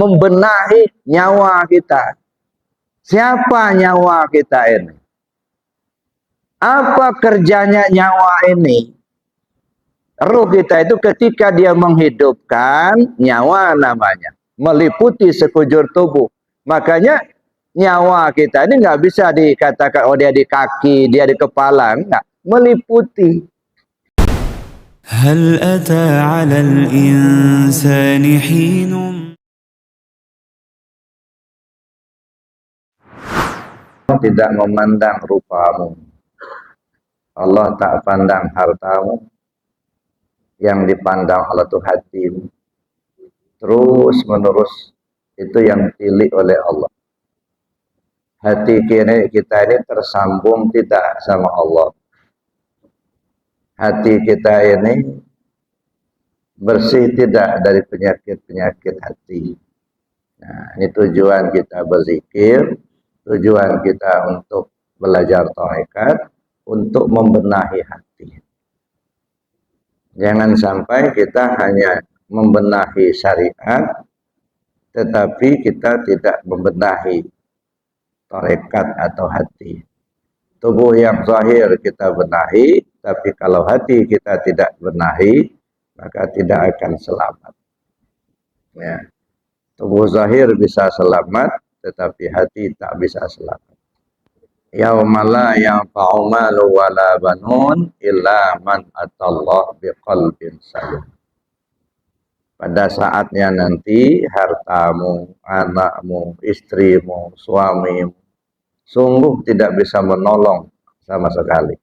membenahi nyawa kita. Siapa nyawa kita ini? Apa kerjanya nyawa ini? Ruh kita itu ketika dia menghidupkan, nyawa namanya, meliputi sekujur tubuh. Makanya nyawa kita ini nggak bisa dikatakan oh dia di kaki, dia di kepala, enggak, meliputi. هل أتى على الإنسان حين tidak memandang rupamu. Allah tak pandang hartamu. Yang dipandang Allah itu hatimu. Terus menerus itu yang dipilih oleh Allah. Hati kita ini tersambung tidak sama Allah. Hati kita ini bersih tidak dari penyakit-penyakit hati. Nah, ini tujuan kita berzikir, tujuan kita untuk belajar tarekat, untuk membenahi hati. Jangan sampai kita hanya membenahi syariat, tetapi kita tidak membenahi tarekat atau hati. Tubuh yang zahir kita benahi, tapi kalau hati kita tidak benahi, maka tidak akan selamat. Ya. Tubuh zahir bisa selamat, tetapi hati tak bisa selamat. Yaumala yanfa'u malu wala banun illa man atallah biqalbin salim. Pada saatnya nanti hartamu, anakmu, istrimu, suamimu sungguh tidak bisa menolong sama sekali.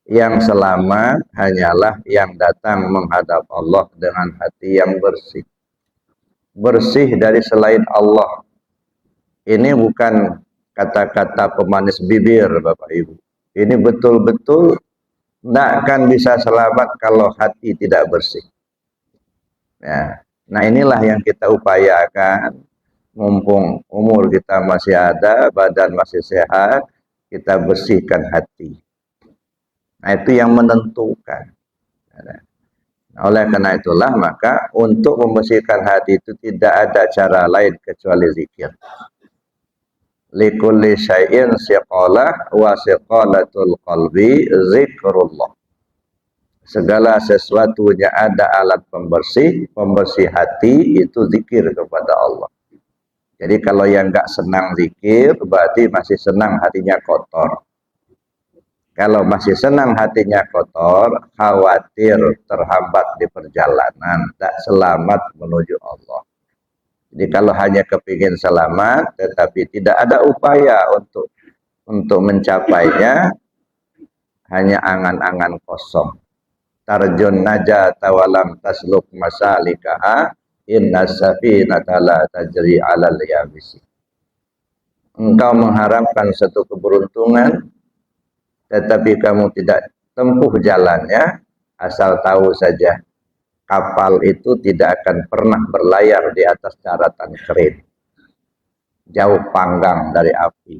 Yang selamat hanyalah yang datang menghadap Allah dengan hati yang bersih. Bersih dari selain Allah. Ini bukan kata-kata pemanis bibir, Bapak Ibu. Ini betul-betul tidak akan bisa selamat kalau hati tidak bersih. Ya. Nah, inilah yang kita upayakan. Mumpung umur kita masih ada, badan masih sehat, kita bersihkan hati. Nah, itu yang menentukan. Nah, oleh karena itulah, maka untuk membersihkan hati itu tidak ada cara lain kecuali zikir. Likulli syai'in siqalah wa siqalatul qalbi zikrullah. Segala sesuatunya ada alat pembersih, pembersih hati itu zikir kepada Allah. Jadi kalau yang nggak senang zikir, berarti masih senang hatinya kotor. Kalau masih senang hatinya kotor, khawatir terhambat di perjalanan, tak selamat menuju Allah. Jadi kalau hanya kepingin selamat, tetapi tidak ada upaya untuk mencapainya, hanya angan-angan kosong. Tarjun najata walam tasluk masalikaha inna safinata la tajri 'alal yabisi. Engkau mengharapkan satu keberuntungan, tetapi kamu tidak tempuh jalannya, asal tahu saja kapal itu tidak akan pernah berlayar di atas daratan kering, jauh panggang dari api.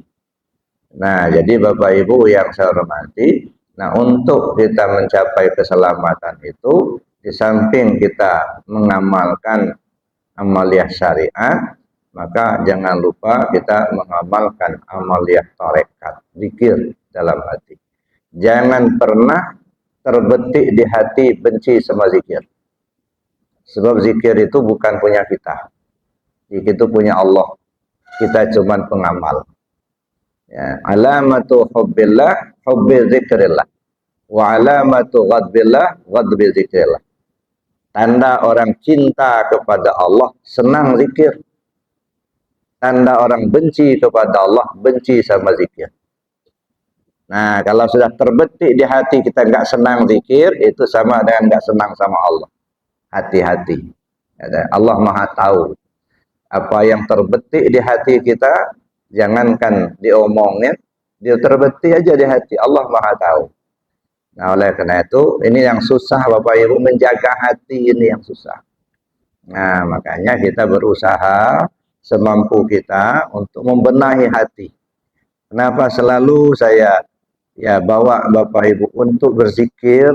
Nah, jadi Bapak Ibu yang saya hormati, nah untuk kita mencapai keselamatan itu, di samping kita mengamalkan amaliyah syariat, maka jangan lupa kita mengamalkan amaliyah tarekat, zikir dalam hati. Jangan pernah terbetik di hati benci sama zikir. Sebab zikir itu bukan punya kita. Zikir itu punya Allah. Kita cuma pengamal. Ya, alamatu hubbillah, hubbi zikrillah. Wa alamatu ghadbillah, ghadbi zikrillah. Tanda orang cinta kepada Allah, senang zikir. Tanda orang benci kepada Allah, benci sama zikir. Nah, kalau sudah terbetik di hati kita nggak senang zikir, itu sama dengan nggak senang sama Allah. Hati-hati. Allah Maha tahu apa yang terbetik di hati kita, jangankan diomongin, dia terbetik aja di hati. Allah Maha tahu. Nah, oleh karena itu, ini yang susah Bapak Ibu, menjaga hati ini yang susah. Nah, makanya kita berusaha semampu kita untuk membenahi hati. Kenapa selalu saya bawa Bapak Ibu untuk berzikir,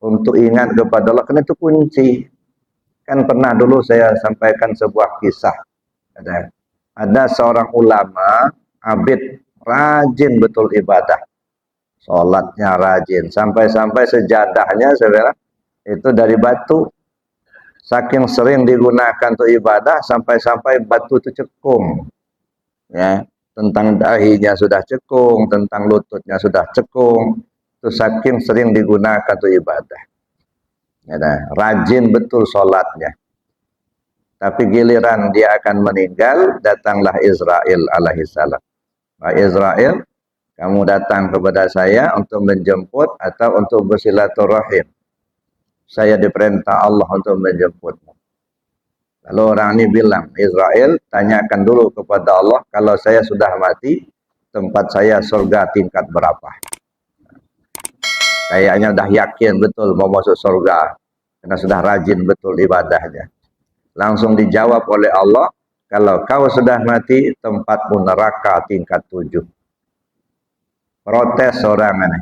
untuk ingat kepada Allah, karena itu kunci. Kan pernah dulu saya sampaikan sebuah kisah. Ada seorang ulama, abid, rajin betul ibadah. Sholatnya rajin. Sampai-sampai sejadahnya saudara, itu dari batu. Saking sering digunakan untuk ibadah, sampai-sampai batu itu cekung. Ya, tentang dahinya sudah cekung, tentang lututnya sudah cekung. Itu saking sering digunakan untuk ibadah. Ya, rajin betul sholatnya. Tapi giliran dia akan meninggal, datanglah Israel alaihissalam. Wahai Israel, kamu datang kepada saya untuk menjemput atau untuk bersilaturahim. Saya diperintah Allah untuk menjemputmu. Lalu orang ini bilang, Israel, tanyakan dulu kepada Allah, kalau saya sudah mati, tempat saya surga tingkat berapa? Kayaknya udah yakin betul mau masuk surga, karena sudah rajin betul ibadahnya. Langsung dijawab oleh Allah, kalau kau sudah mati, tempatmu neraka tingkat 7. Protes orang ini.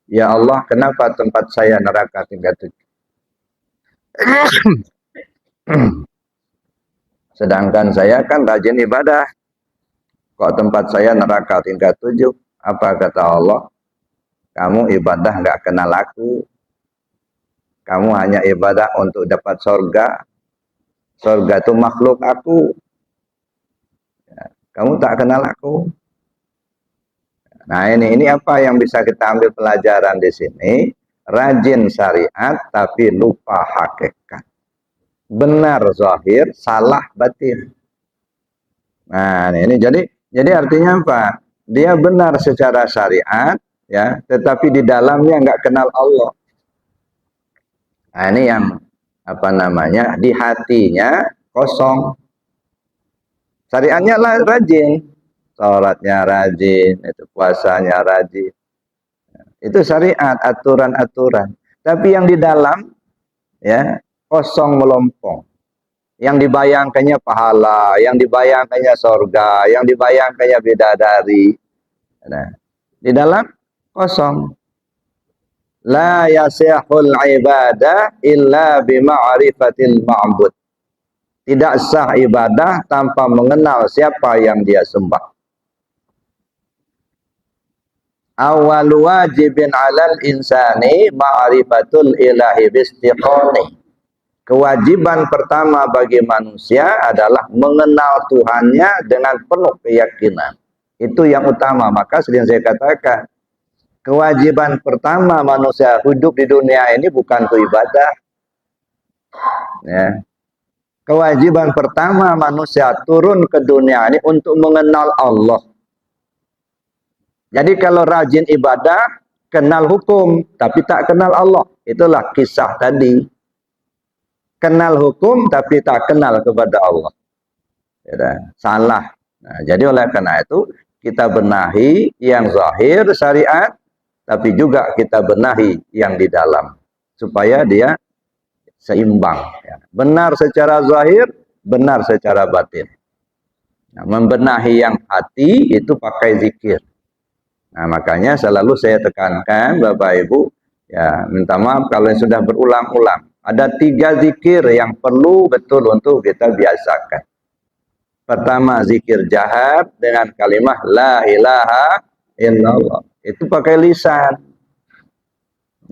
Ya Allah, kenapa tempat saya neraka tingkat 7? Sedangkan saya kan rajin ibadah. Kok tempat saya neraka tingkat 7? Apa kata Allah? Kamu ibadah nggak kenal aku. Kamu hanya ibadah untuk dapat surga. Surga itu makhluk aku. Kamu tak kenal aku. Nah ini apa yang bisa kita ambil pelajaran di sini? Rajin syariat tapi lupa hakikat. Benar zahir, salah batin. Nah ini jadi artinya apa? Dia benar secara syariat, ya, tetapi di dalamnya nggak kenal Allah. Nah ini yang apa namanya, di hatinya kosong. Syariatnya lah rajin, sholatnya rajin, itu puasanya rajin. Itu syariat, aturan-aturan. Tapi yang di dalam, ya, kosong melompong. Yang dibayangkannya pahala, yang dibayangkannya sorga, yang dibayangkannya bidadari. Nah, di dalam kosong. La yasihul ibadah illa bima'rifatil ma'bud. Tidak sah ibadah tanpa mengenal siapa yang dia sembah. Awal wajibin 'alal insani ma'rifatul ilahi bistiqani. Kewajiban pertama bagi manusia adalah mengenal Tuhannya dengan penuh keyakinan. Itu yang utama. Maka sering saya katakan, kewajiban pertama manusia hidup di dunia ini bukan untuk ibadah. Ya. Kewajiban pertama manusia turun ke dunia ini untuk mengenal Allah. Jadi kalau rajin ibadah, kenal hukum, tapi tak kenal Allah. Itulah kisah tadi. Kenal hukum, tapi tak kenal kepada Allah. Ya, salah. Nah, jadi oleh karena itu, kita benahi yang zahir syariat, tapi juga kita benahi yang di dalam. Supaya dia seimbang. Ya. Benar secara zahir, benar secara batin. Nah, membenahi yang hati itu pakai zikir. Nah, makanya selalu saya tekankan Bapak Ibu, ya minta maaf kalau yang sudah berulang-ulang. Ada 3 zikir yang perlu betul untuk kita biasakan. Pertama, zikir jahat dengan kalimat la ilaha illallah. Itu pakai lisan.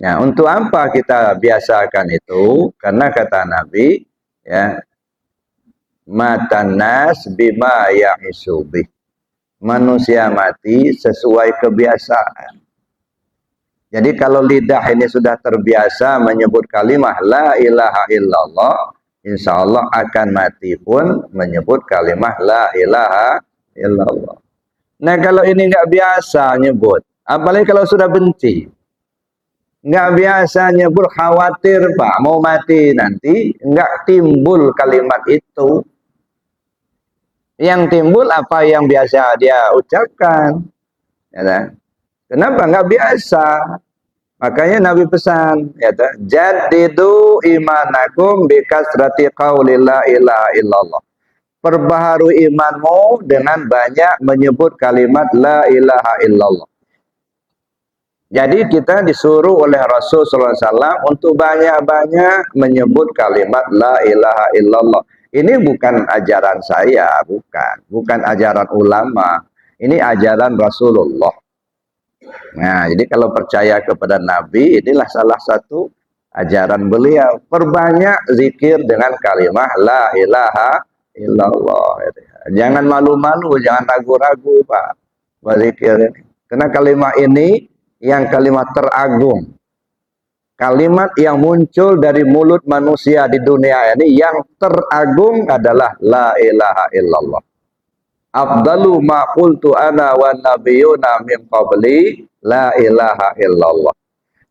Ya, untuk apa kita biasakan itu? Karena kata Nabi, ya, matan nas bima ya'isubi. Manusia mati sesuai kebiasaan. Jadi kalau lidah ini sudah terbiasa menyebut kalimat la ilaha illallah, insya Allah akan mati pun menyebut kalimat la ilaha illallah. Nah kalau ini nggak biasa nyebut, apalagi kalau sudah benci. Nggak biasa nyebut, khawatir Pak mau mati nanti, nggak timbul kalimat itu. Yang timbul apa yang biasa dia ucapkan. Ya, kan? Kenapa nggak biasa? Makanya Nabi pesan, ya, jaddidu imanakum bikasrati qauli la ilaha illallah. Perbaharui imanmu dengan banyak menyebut kalimat la ilaha illallah. Jadi kita disuruh oleh Rasul sallallahu alaihi wasallam untuk banyak-banyak menyebut kalimat la ilaha illallah. Ini bukan ajaran saya, bukan ajaran ulama. Ini ajaran Rasulullah. Nah, jadi kalau percaya kepada Nabi, inilah salah satu ajaran beliau. Perbanyak zikir dengan kalimat la ilaha illallah. Jangan malu-malu, jangan ragu-ragu, Pak. Berzikir ini. Karena kalimat ini yang kalimat teragung. Kalimat yang muncul dari mulut manusia di dunia ini yang teragung adalah la ilaha illallah. Afdalu ma qultu ana wa nabiyuna min qabli la ilaha illallah.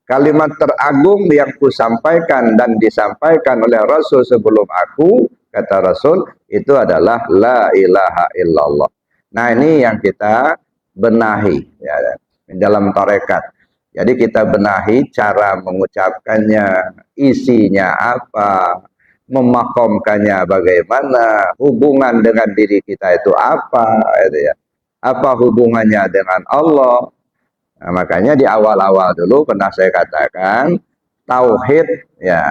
Kalimat teragung yang kusampaikan dan disampaikan oleh Rasul sebelum aku, kata Rasul, itu adalah la ilaha illallah. Nah, ini yang kita benahi ya, dalam tarekat. Jadi kita benahi cara mengucapkannya, isinya apa, memakomkannya bagaimana, hubungan dengan diri kita itu apa, gitu ya. Apa hubungannya dengan Allah. Nah, makanya di awal-awal dulu pernah saya katakan tauhid ya.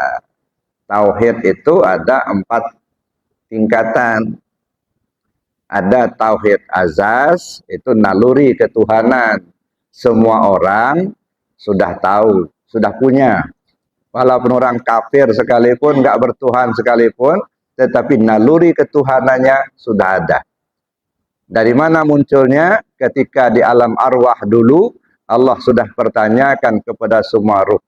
Tauhid itu ada 4 tingkatan. Ada tauhid azas, itu naluri ketuhanan. Semua orang sudah tahu, sudah punya. Walaupun orang kafir sekalipun, nggak bertuhan sekalipun, tetapi naluri ketuhanannya sudah ada. Dari mana munculnya? Ketika di alam arwah dulu, Allah sudah pertanyakan kepada semua ruh.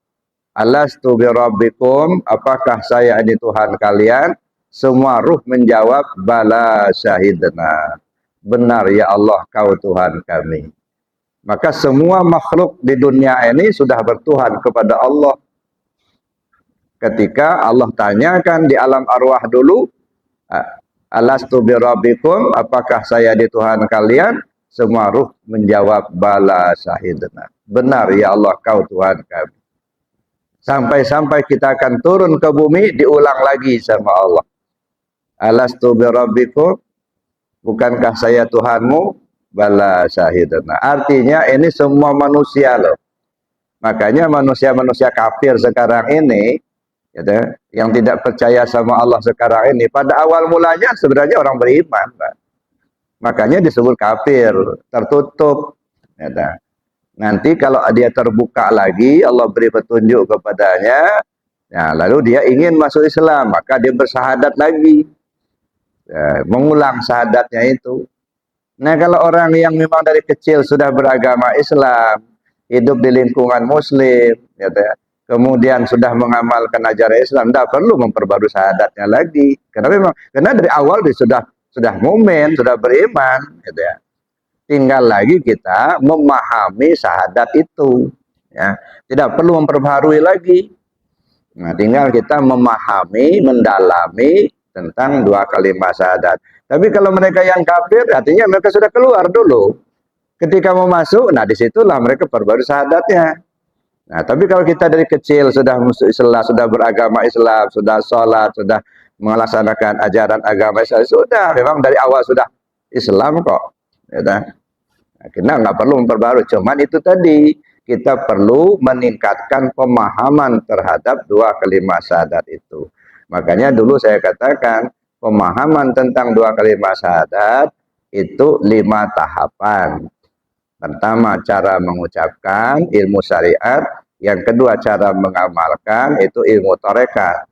Alastu birabbikum, apakah saya ini Tuhan kalian? Semua ruh menjawab, bala syahidna. Benar ya Allah, kau Tuhan kami. Maka semua makhluk di dunia ini sudah bertuhan kepada Allah. Ketika Allah tanyakan di alam arwah dulu, alastu birabbikum, apakah saya di Tuhan kalian? Semua ruh menjawab, bala syahidna. Benar ya Allah, kau Tuhan kami. Sampai-sampai kita akan turun ke bumi, diulang lagi sama Allah. Alastu birabbikum, bukankah saya Tuhanmu? Bala syahidna. Artinya ini semua manusia loh. Makanya manusia-manusia kafir sekarang ini, gitu, yang tidak percaya sama Allah sekarang ini, pada awal mulanya sebenarnya orang beriman, Pak. Makanya disebut kafir, tertutup. Gitu. Nanti kalau dia terbuka lagi, Allah beri petunjuk kepadanya, ya, lalu dia ingin masuk Islam, maka dia bersyahadat lagi, ya, mengulang syahadatnya itu. Nah, kalau orang yang memang dari kecil sudah beragama Islam, hidup di lingkungan Muslim, gitu ya, kemudian sudah mengamalkan ajaran Islam, tidak perlu memperbarui syahadatnya lagi, karena dari awal dia sudah mukmin, sudah beriman, gitu ya. Tinggal lagi kita memahami syahadat itu, ya. Tidak perlu memperbaharui lagi. Nah, tinggal kita memahami, mendalami tentang 2 kalimat syahadat. Tapi kalau mereka yang kafir, artinya mereka sudah keluar dulu. Ketika mau masuk, nah disitulah mereka perbarui syahadatnya. Nah, tapi kalau kita dari kecil sudah masuk Islam, sudah beragama Islam, sudah sholat, sudah melaksanakan ajaran agama Islam, sudah memang dari awal sudah Islam kok. Ya, nah, kita nggak perlu memperbarui. Cuman itu tadi, kita perlu meningkatkan pemahaman terhadap 2 kalimat syahadat itu. Makanya dulu saya katakan, pemahaman tentang 2 kalimat syahadat itu 5 tahapan. Pertama, cara mengucapkan, ilmu syariat. Yang kedua, cara mengamalkan, itu ilmu tarekat.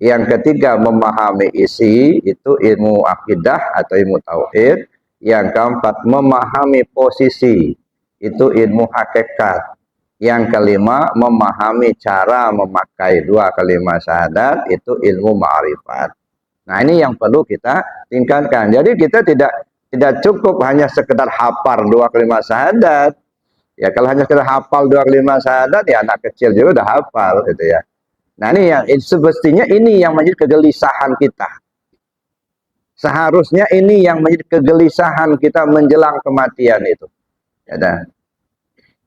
Yang ketiga, memahami isi, itu ilmu akidah atau ilmu tauhid. Yang keempat, memahami posisi, itu ilmu hakikat. Yang kelima, memahami cara memakai 2 kalimat syahadat, itu ilmu ma'rifat. Nah, ini yang perlu kita tingkatkan. Jadi kita tidak cukup hanya sekedar hafal 2 kalimat syahadat. Ya, kalau hanya sekedar hafal 2 kalimat syahadat, ya anak kecil juga udah hafal, gitu ya. Nah, ini yang semestinya ini yang menjadi kegelisahan kita. Seharusnya ini yang menjadi kegelisahan kita menjelang kematian itu. Ya,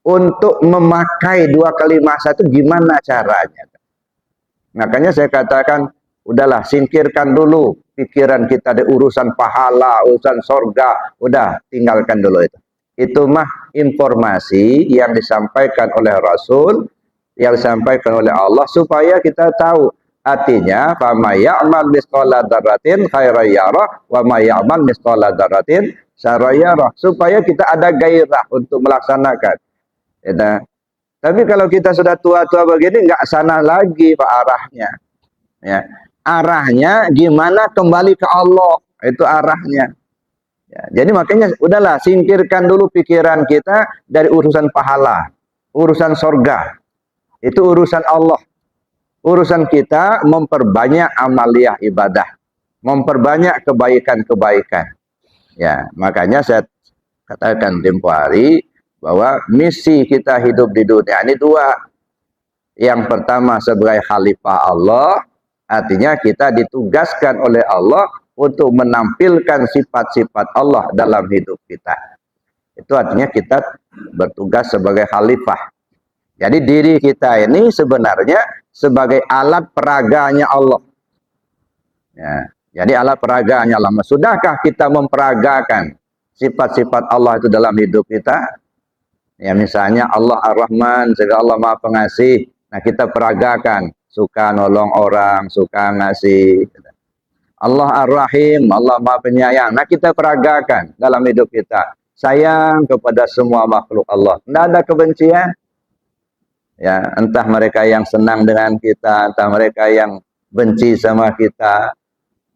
untuk memakai 2 kalimat syahadat itu gimana caranya? Makanya saya katakan, udahlah, singkirkan dulu pikiran kita di urusan pahala, urusan sorga, udah tinggalkan dulu itu. Itu mah informasi yang disampaikan oleh Rasul, yang disampaikan oleh Allah supaya kita tahu. Artinya, fama ya'mal misqala dzarratin khairan yarah wa ma ya'mal misqala dzarratin syarran yarah, supaya kita ada gairah untuk melaksanakan. Ya. Tapi kalau kita sudah tua-tua begini, nggak sana lagi Pak arahnya. Ya. Arahnya gimana kembali ke Allah, itu arahnya. Ya, jadi makanya udahlah singkirkan dulu pikiran kita dari urusan pahala, urusan sorga. Itu urusan Allah. Urusan kita memperbanyak amaliyah ibadah, memperbanyak kebaikan-kebaikan. Ya, makanya saya katakan tempo hari bahwa misi kita hidup di dunia ini dua. Yang pertama sebagai khalifah Allah, artinya kita ditugaskan oleh Allah untuk menampilkan sifat-sifat Allah dalam hidup kita. Itu artinya kita bertugas sebagai khalifah. Jadi diri kita ini sebenarnya sebagai alat peraganya Allah. Ya, jadi alat peraganya Allah. Sudahkah kita memperagakan sifat-sifat Allah itu dalam hidup kita? Ya, misalnya Allah Ar-Rahman, sehingga Allah Maha Pengasih. Nah, kita peragakan, suka nolong orang, suka ngasih. Allah Ar-Rahim, Allah Maha Penyayang. Nah, kita peragakan dalam hidup kita. Sayang kepada semua makhluk Allah. Tidak ada kebencian. Ya, entah mereka yang senang dengan kita, entah mereka yang benci sama kita,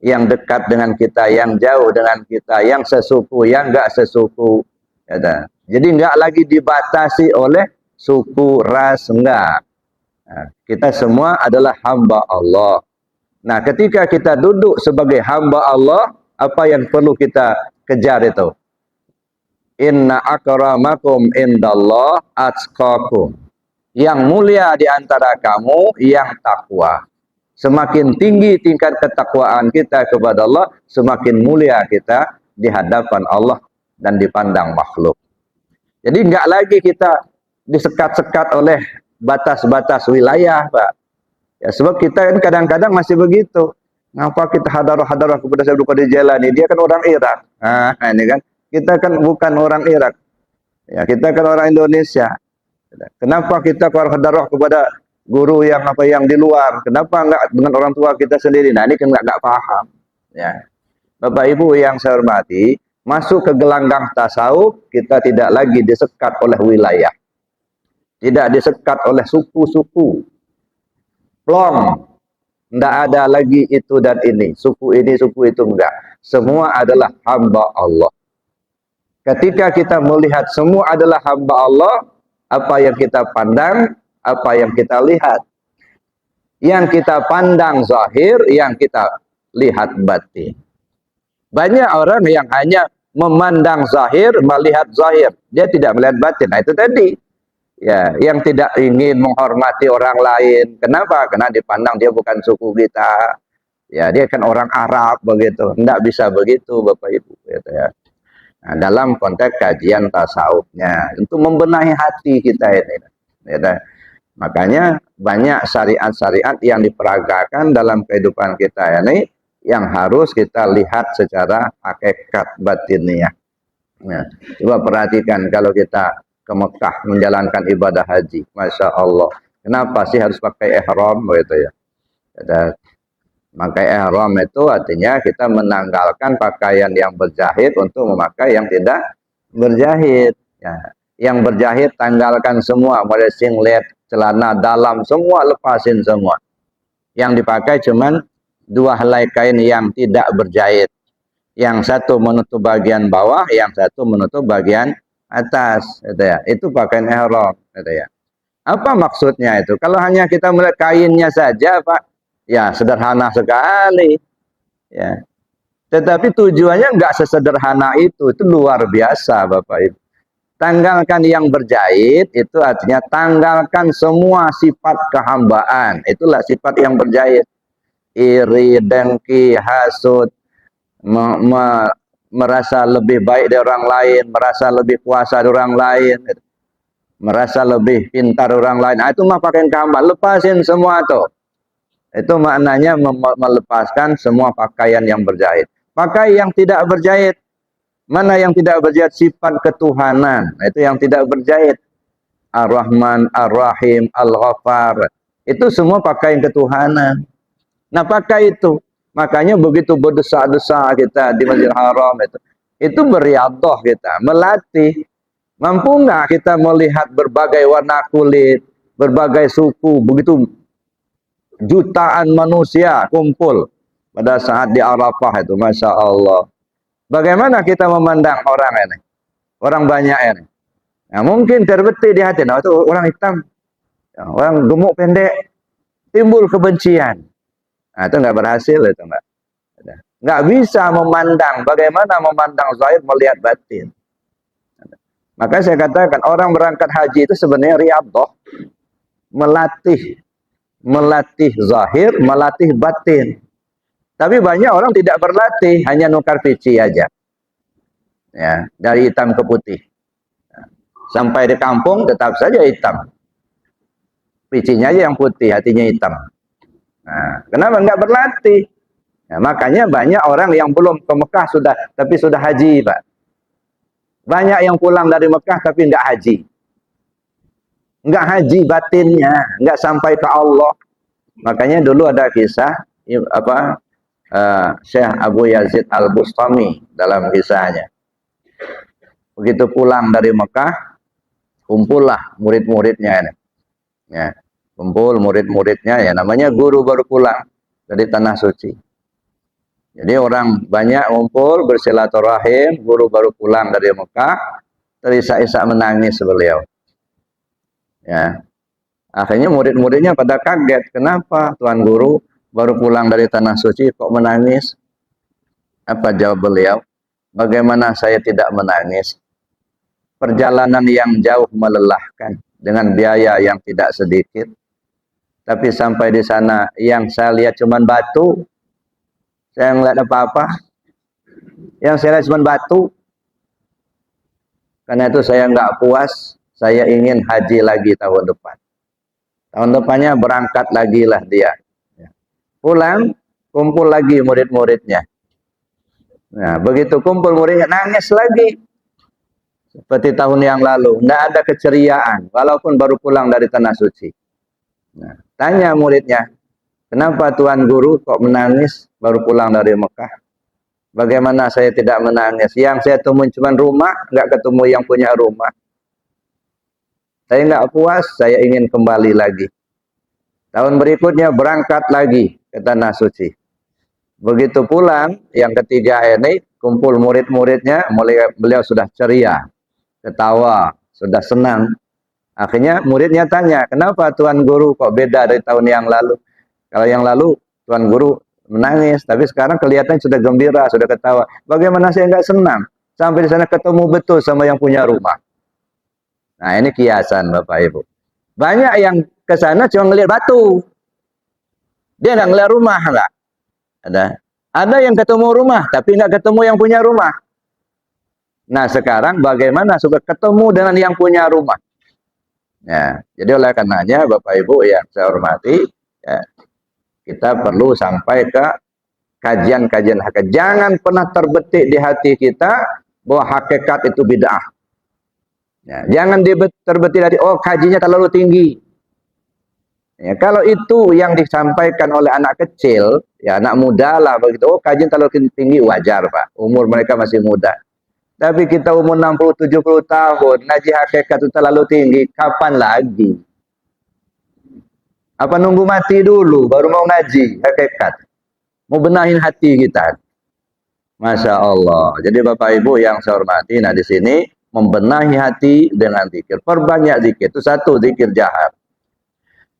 yang dekat dengan kita, yang jauh dengan kita, yang sesuku, yang enggak sesuku. Ya, jadi enggak lagi dibatasi oleh suku, ras, enggak. Nah, kita semua adalah hamba Allah. Nah, ketika kita duduk sebagai hamba Allah, apa yang perlu kita kejar itu? Inna akramakum indallah atqakum. Yang mulia di antara kamu yang takwa. Semakin tinggi tingkat ketakwaan kita kepada Allah, semakin mulia kita di hadapan Allah dan dipandang makhluk. Jadi enggak lagi kita disekat-sekat oleh batas-batas wilayah, Pak. Ya, sebab kita kan kadang-kadang masih begitu. Ngapa kita hadarah-hadarah kepada Syekh Abdul Qadir Jailani? Dia kan orang Irak. Nah, ini kan kita kan bukan orang Irak. Ya, kita kan orang Indonesia. Kenapa kita hadarah kepada guru yang yang di luar? Kenapa enggak dengan orang tua kita sendiri? Nah, ini kan enggak paham. Ya. Bapak Ibu yang saya hormati, masuk ke gelanggang tasawuf, kita tidak lagi disekat oleh wilayah. Tidak disekat oleh suku-suku. Plong. Tidak ada lagi itu dan ini. Suku ini, suku itu enggak. Semua adalah hamba Allah. Ketika kita melihat semua adalah hamba Allah, apa yang kita pandang, apa yang kita lihat. Yang kita pandang zahir, yang kita lihat batin. Banyak orang yang hanya memandang zahir, melihat zahir. Dia tidak melihat batin. Nah, itu tadi. Ya, yang tidak ingin menghormati orang lain. Kenapa? Karena dipandang dia bukan suku kita. Ya, dia kan orang Arab begitu. Tidak bisa begitu, Bapak Ibu. Gitu ya. Nah, dalam konteks kajian tasawufnya, untuk membenahi hati kita ini. Gitu. Makanya banyak syariat-syariat yang diperagakan dalam kehidupan kita ini, yang harus kita lihat secara hakikat batinnya. Nah, coba perhatikan kalau kita ke Mekah menjalankan ibadah haji, Masya Allah. Kenapa sih harus pakai ihram begitu ya? Pakai ihram itu artinya kita menanggalkan pakaian yang berjahit untuk memakai yang tidak berjahit. Ya. Yang berjahit tanggalkan semua, mulai singlet, celana dalam, semua lepasin semua. Yang dipakai cuman dua helai kain yang tidak berjahit. Yang satu menutup bagian bawah, yang satu menutup bagian atas, gitu ya. Itu pakaian ihram, gitu ya. Apa maksudnya itu? Kalau hanya kita melihat kainnya saja, Pak, ya sederhana sekali, ya. Tetapi tujuannya enggak sesederhana itu luar biasa, Bapak Ibu. Tanggalkan yang berjahit, itu artinya tanggalkan semua sifat kehambaan. Itulah sifat yang berjahit. Iri, dengki, hasud, merasa lebih baik dari orang lain, merasa lebih kuasa dari orang lain, merasa lebih pintar dari orang lain. Nah, itu mah pakaian kehambaan. Lepasin semua tuh. Itu maknanya melepaskan semua pakaian yang berjahit. Pakai yang tidak berjahit. Mana yang tidak berjahit sifat ketuhanan, itu yang tidak berjahit. Ar-Rahman, Ar-Rahim, Al-Ghaffar, itu semua pakai ketuhanan. Nah, pakai itu. Makanya begitu berdesak-desak kita di Masjidil Haram itu beriadah kita, melatih. Mampu nggak kita melihat berbagai warna kulit, berbagai suku, begitu jutaan manusia kumpul pada saat di Arafah itu, Masya Allah. Bagaimana kita memandang orang ini? Orang banyak ini. Nah, mungkin terbetik di hati, nah itu orang hitam, orang gemuk pendek, timbul kebencian. Nah, itu nggak berhasil itu nggak bisa memandang. Bagaimana memandang zahir melihat batin? Maka saya katakan orang berangkat haji itu sebenarnya riyadhah, melatih zahir, melatih batin. Tapi banyak orang tidak berlatih, hanya nukar pici aja. Ya, dari hitam ke putih. Sampai di kampung tetap saja hitam. Picinya aja yang putih, hatinya hitam. Nah, kenapa nggak berlatih? Nah, makanya banyak orang yang belum ke Mekah tapi sudah haji, Pak. Banyak yang pulang dari Mekah tapi nggak haji. Nggak haji batinnya, nggak sampai ke Allah. Makanya dulu ada kisah Syekh Abu Yazid Al-Bustami dalam kisahnya. Begitu pulang dari Mekah, kumpullah murid-muridnya ini. Ya, kumpul murid-muridnya, ya namanya guru baru pulang dari tanah suci. Jadi orang banyak ngumpul bersilaturahim, guru baru pulang dari Mekah, terisak-isak menangis beliau. Ya. Akhirnya murid-muridnya pada kaget, kenapa Tuan Guru baru pulang dari tanah suci kok menangis? Apa jawab beliau? Bagaimana saya tidak menangis? Perjalanan yang jauh melelahkan dengan biaya yang tidak sedikit. Tapi sampai di sana yang saya lihat cuma batu. Saya ngeliat apa-apa. Yang saya lihat cuma batu. Karena itu saya nggak puas. Saya ingin haji lagi tahun depan. Tahun depannya berangkat lagi lah dia. Pulang, kumpul lagi murid-muridnya. Nah, begitu kumpul muridnya, nangis lagi. Seperti tahun yang lalu. Nggak ada keceriaan. Walaupun baru pulang dari tanah suci. Nah, tanya muridnya, kenapa Tuan Guru kok menangis baru pulang dari Mekah? Bagaimana saya tidak menangis? Yang saya temuin cuma rumah, nggak ketemu yang punya rumah. Saya nggak puas, saya ingin kembali lagi. Tahun berikutnya berangkat lagi ke tanah suci. Begitu pulang, yang ketiga ini, kumpul murid-muridnya, beliau sudah ceria, ketawa, sudah senang. Akhirnya muridnya tanya, kenapa Tuan Guru kok beda dari tahun yang lalu? Kalau yang lalu Tuan Guru menangis, tapi sekarang kelihatan sudah gembira, sudah ketawa. Bagaimana saya nggak senang? Sampai di sana ketemu betul sama yang punya rumah. Nah, ini kiasan Bapak Ibu. Banyak yang ke sana cuma ngelihat batu. Dia nggak ngelihat rumah, enggak. Ada yang ketemu rumah, tapi nggak ketemu yang punya rumah. Nah, sekarang bagaimana supaya ketemu dengan yang punya rumah? Ya, jadi oleh karenanya Bapak Ibu yang saya hormati, ya, kita perlu sampai ke kajian-kajian hakikat. Jangan pernah terbetik di hati kita bahwa hakikat itu bid'ah. Ya, jangan terbetik dari kajinya terlalu tinggi. Ya, kalau itu yang disampaikan oleh anak kecil, ya anak muda lah begitu. Kajian terlalu tinggi wajar, Pak. Umur mereka masih muda. Tapi kita umur 60-70 tahun, ngaji hakikat itu terlalu tinggi, kapan lagi? Apa nunggu mati dulu baru mau ngaji hakikat? Mau benahin hati kita. Masya Allah. Jadi Bapak Ibu yang saya hormati, nah di sini membenahi hati dengan zikir. Perbanyak zikir. Itu satu, zikir jahar.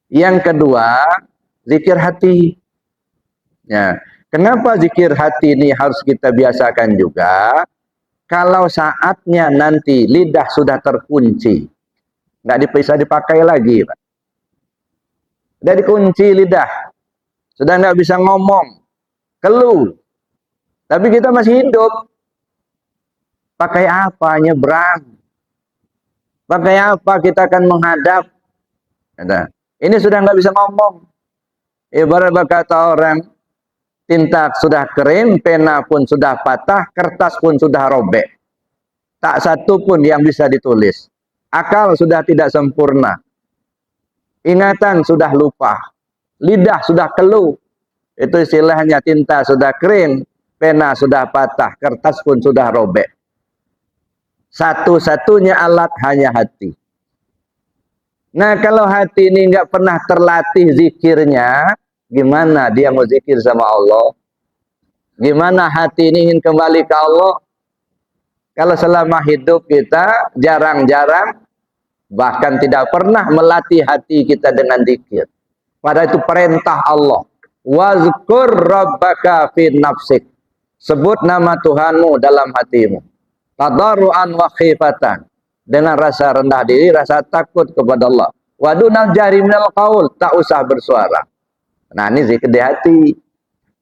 Yang kedua, zikir hati. Ya. Kenapa zikir hati ini harus kita biasakan juga? Kalau saatnya nanti lidah sudah terkunci, nggak bisa dipakai lagi, Pak. Sudah dikunci lidah, sudah nggak bisa ngomong, keluh. Tapi kita masih hidup. Pakai apa nyebrang? Pakai apa kita akan menghadap? Ini sudah nggak bisa ngomong. Ibarat berkata orang, tinta sudah kering, pena pun sudah patah, kertas pun sudah robek. Tak satu pun yang bisa ditulis. Akal sudah tidak sempurna. Ingatan sudah lupa. Lidah sudah keluh. Itu istilahnya, tinta sudah kering, pena sudah patah, kertas pun sudah robek. Satu-satunya alat hanya hati. Nah, kalau hati ini nggak pernah terlatih zikirnya, gimana dia mau zikir sama Allah? Gimana hati ini ingin kembali ke Allah? Kalau selama hidup kita jarang-jarang, bahkan tidak pernah melatih hati kita dengan zikir. Padahal itu perintah Allah. Wazkur rabbaka fi nafsik. Sebut nama Tuhanmu dalam hatimu. Tadarruan wa khifatan. Dengan rasa rendah diri, rasa takut kepada Allah. Wa dunal jahri minal qaul, tak usah bersuara. Nah, ini zikir di hati.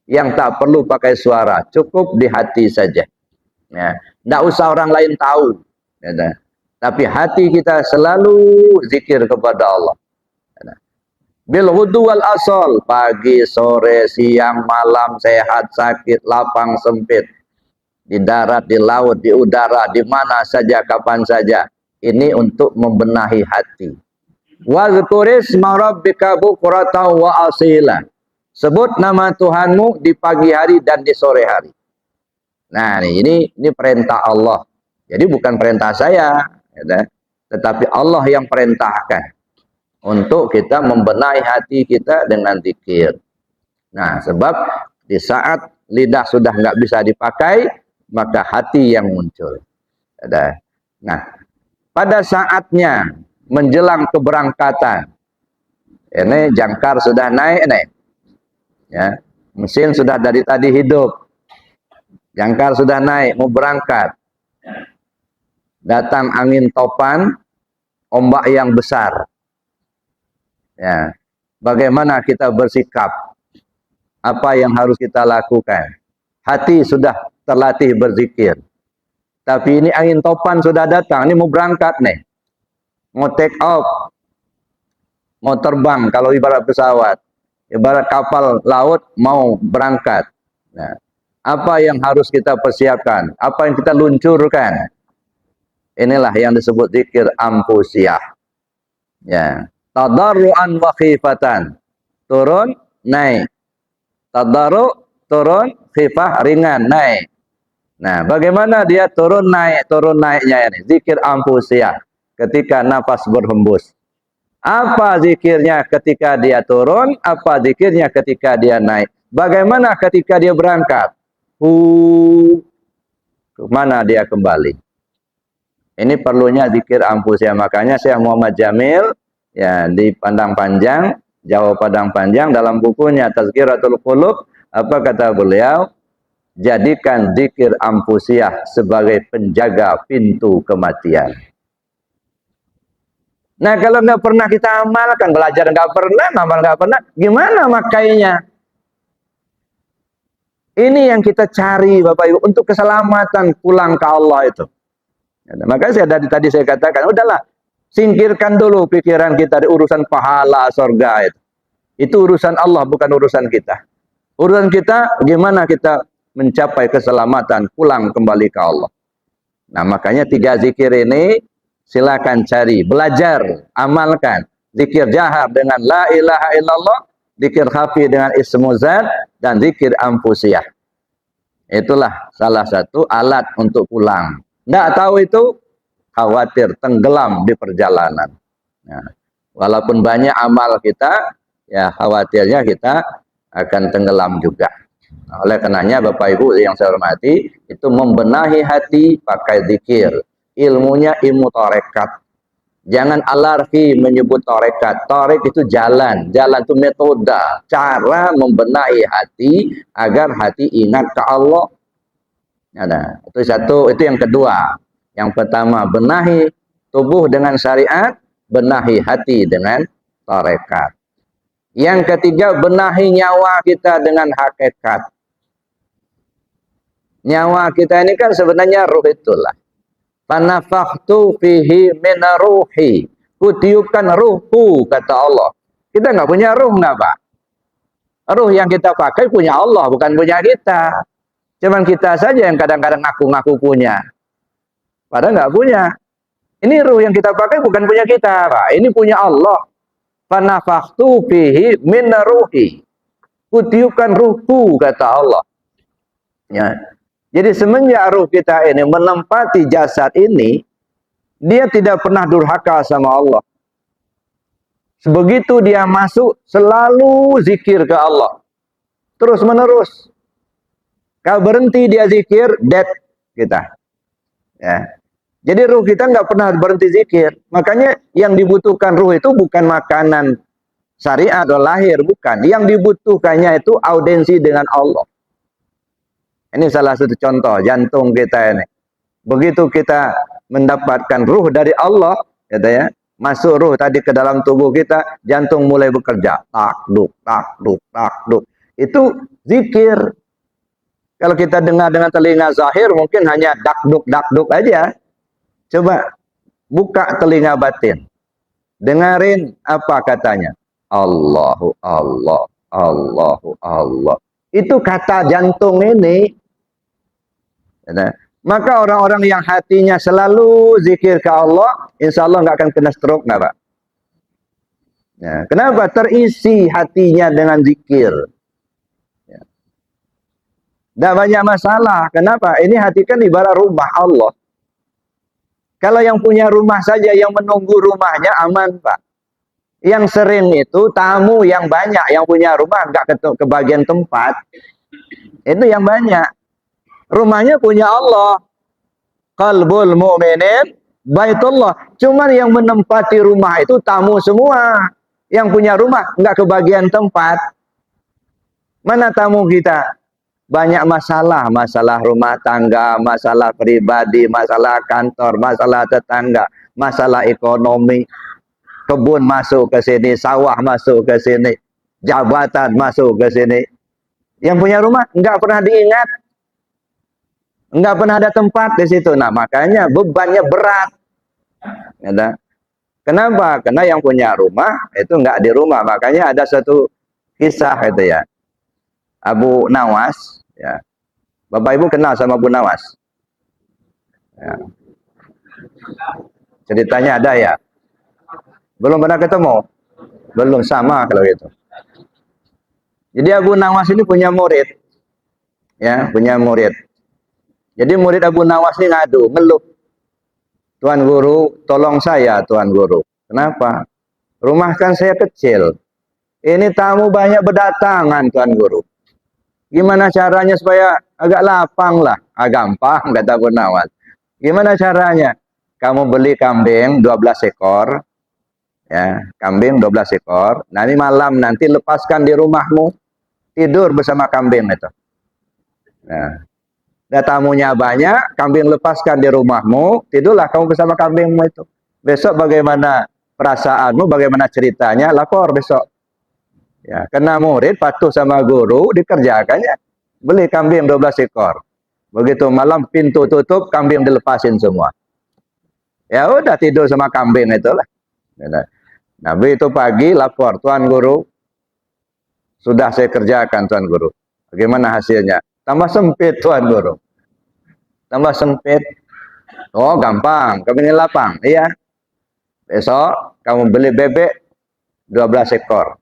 Yang tak perlu pakai suara, cukup di hati saja. Ya, tidak usah orang lain tahu. Ya, tapi hati kita selalu zikir kepada Allah. Bil wudu wal asal, pagi, sore, siang, malam, sehat, sakit, lapang, sempit, di darat, di laut, di udara, di mana saja, kapan saja. Ini untuk membenahi hati. Wa dzkurisma rabbika bukratan wa asila. Sebut nama Tuhanmu di pagi hari dan di sore hari. Nah, ini perintah Allah. Jadi bukan perintah saya, ya, tetapi Allah yang perintahkan untuk kita membenahi hati kita dengan zikir. Nah, sebab di saat lidah sudah nggak bisa dipakai, maka hati yang muncul. Nah, pada saatnya menjelang keberangkatan, ini jangkar sudah naik nih, ya, mesin sudah dari tadi hidup, jangkar sudah naik, mau berangkat, datang angin topan, ombak yang besar. Ya, bagaimana kita bersikap? Apa yang harus kita lakukan? Hati sudah terlatih berzikir. Tapi ini angin topan sudah datang, ini mau berangkat nih. Mau take off. Mau terbang kalau ibarat pesawat. Ibarat kapal laut mau berangkat. Nah, apa yang harus kita persiapkan? Apa yang kita luncurkan? Inilah yang disebut zikir anfusiyah. Ya. Tadarruan wa khifatan. Turun, naik. Tadarru, turun, khifah, ringan, naik. Nah, bagaimana dia turun naiknya ini? Zikir anfusiyah. Ketika nafas berhembus. Apa zikirnya ketika dia turun? Apa zikirnya ketika dia naik? Bagaimana ketika dia berangkat? Kemana dia kembali? Ini perlunya zikir anfusiyah. Makanya Syekh Muhammad Jamil, ya, di Padang Panjang, Jawa Padang Panjang, dalam bukunya Tazkiratul Qulub, apa kata beliau? Jadikan zikir anfusiyah sebagai penjaga pintu kematian. Nah, kalau nggak pernah kita amalkan, belajar nggak pernah, amal nggak pernah, gimana makainya? Ini yang kita cari, Bapak Ibu, untuk keselamatan pulang ke Allah itu. Makanya saya tadi saya katakan, udahlah, singkirkan dulu pikiran kita di urusan pahala surga itu. Itu urusan Allah, bukan urusan kita. Urusan kita, gimana kita mencapai keselamatan, pulang kembali ke Allah. Nah, makanya 3 zikir ini silakan cari, belajar, amalkan. Zikir jahar dengan la ilaha illallah, zikir khafi dengan ismu zat, dan zikir anfusiyah. Itulah salah satu alat untuk pulang. Nggak tahu itu, khawatir tenggelam di perjalanan. Nah, walaupun banyak amal kita, ya khawatirnya kita akan tenggelam juga. Nah, oleh karenanya Bapak Ibu yang saya hormati, itu membenahi hati pakai zikir. Ilmunya ilmu tarekat. Jangan alarfi menyebut tarekat. Tarek itu jalan. Jalan itu metode. Cara membenahi hati agar hati ingat ke Allah. Nah, itu satu, itu yang kedua. Yang pertama, benahi tubuh dengan syariat, benahi hati dengan tarekat. Yang ketiga, benahi nyawa kita dengan hakikat. Nyawa kita ini kan sebenarnya ruh itulah. Panafakhtu fihi min ruhi. Kutiupkan ruhku, kata Allah. Kita nggak punya ruh, nggak Pak? Ruh yang kita pakai punya Allah, bukan punya kita. Cuman kita saja yang kadang-kadang ngaku-ngaku punya. Padahal nggak punya. Ini ruh yang kita pakai bukan punya kita, Pak. Ini punya Allah. Fanafakhtu fihi min ruhi. Kutiupkan ruhku, kata Allah. Ya. Jadi semenjak ruh kita ini menempati jasad ini, dia tidak pernah durhaka sama Allah. Sebegitu dia masuk, selalu zikir ke Allah. Terus menerus. Kalau berhenti dia zikir, dead kita. Ya. Jadi ruh kita nggak pernah berhenti zikir. Makanya yang dibutuhkan ruh itu bukan makanan syariat atau lahir, bukan. Yang dibutuhkannya itu audiensi dengan Allah. Ini salah satu contoh jantung kita ini. Begitu kita mendapatkan ruh dari Allah, gitu ya, masuk ruh tadi ke dalam tubuh kita, jantung mulai bekerja. Tak, duk, tak, duk, tak, duk. Itu zikir. Kalau kita dengar dengan telinga zahir, mungkin hanya dak, duk aja. Coba buka telinga batin. Dengarin apa katanya. Allahu Allah, Allahu Allah. Itu kata jantung ini. Maka orang-orang yang hatinya selalu zikir ke Allah, insya Allah nggak akan kena stroke, nggak Pak? Ya, kenapa? Terisi hatinya dengan zikir. Ya. Nggak banyak masalah. Kenapa? Ini hati kan ibarat rumah Allah. Kalau yang punya rumah saja yang menunggu rumahnya aman, Pak. Yang sering itu tamu yang banyak, yang punya rumah nggak kebagian tempat. Itu yang banyak. Rumahnya punya Allah. Qalbul mu'minin baitullah. Cuman yang menempati rumah itu tamu semua. Yang punya rumah nggak kebagian tempat. Mana tamu kita? Banyak masalah, masalah rumah tangga, masalah pribadi, masalah kantor, masalah tetangga, masalah ekonomi. Kebun masuk ke sini, sawah masuk ke sini, jabatan masuk ke sini. Yang punya rumah nggak pernah diingat, nggak pernah ada tempat di situ. Nah makanya bebannya berat. Ya, kenapa? Karena yang punya rumah itu nggak di rumah. Makanya ada satu kisah itu ya. Abu Nawas, ya. Bapak Ibu kenal sama Abu Nawas? Ya. Ceritanya ada ya? Belum pernah ketemu? Belum, sama kalau gitu. Jadi Abu Nawas ini punya murid. Ya, punya murid. Jadi murid Abu Nawas ini ngadu, ngeluh. Tuan Guru, tolong saya Tuan Guru. Kenapa? Rumah kan saya kecil. Ini tamu banyak berdatangan Tuan Guru. Gimana caranya supaya agak lapang lah? Gampang, kata Abu Nawas. Gimana caranya? Kamu beli kambing 12 ekor. Ya, kambing 12 ekor. Nanti malam nanti lepaskan di rumahmu. Tidur bersama kambing itu. Nah, tamunya banyak, kambing lepaskan di rumahmu, tidurlah kamu bersama kambingmu itu. Besok bagaimana perasaanmu, bagaimana ceritanya, lapor besok. Ya, kena murid patuh sama guru, dikerjakannya. Beli kambing 12 ekor. Begitu malam pintu tutup, kambing dilepasin semua. Ya udah tidur sama kambing itulah. Nah, begitu pagi lapor, Tuan Guru, sudah saya kerjakan Tuan Guru. Bagaimana hasilnya? Tambah sempit Tuan Guru. Tambah sempit. Oh gampang, kambing lapang. Iya. Besok kamu beli bebek 12 ekor.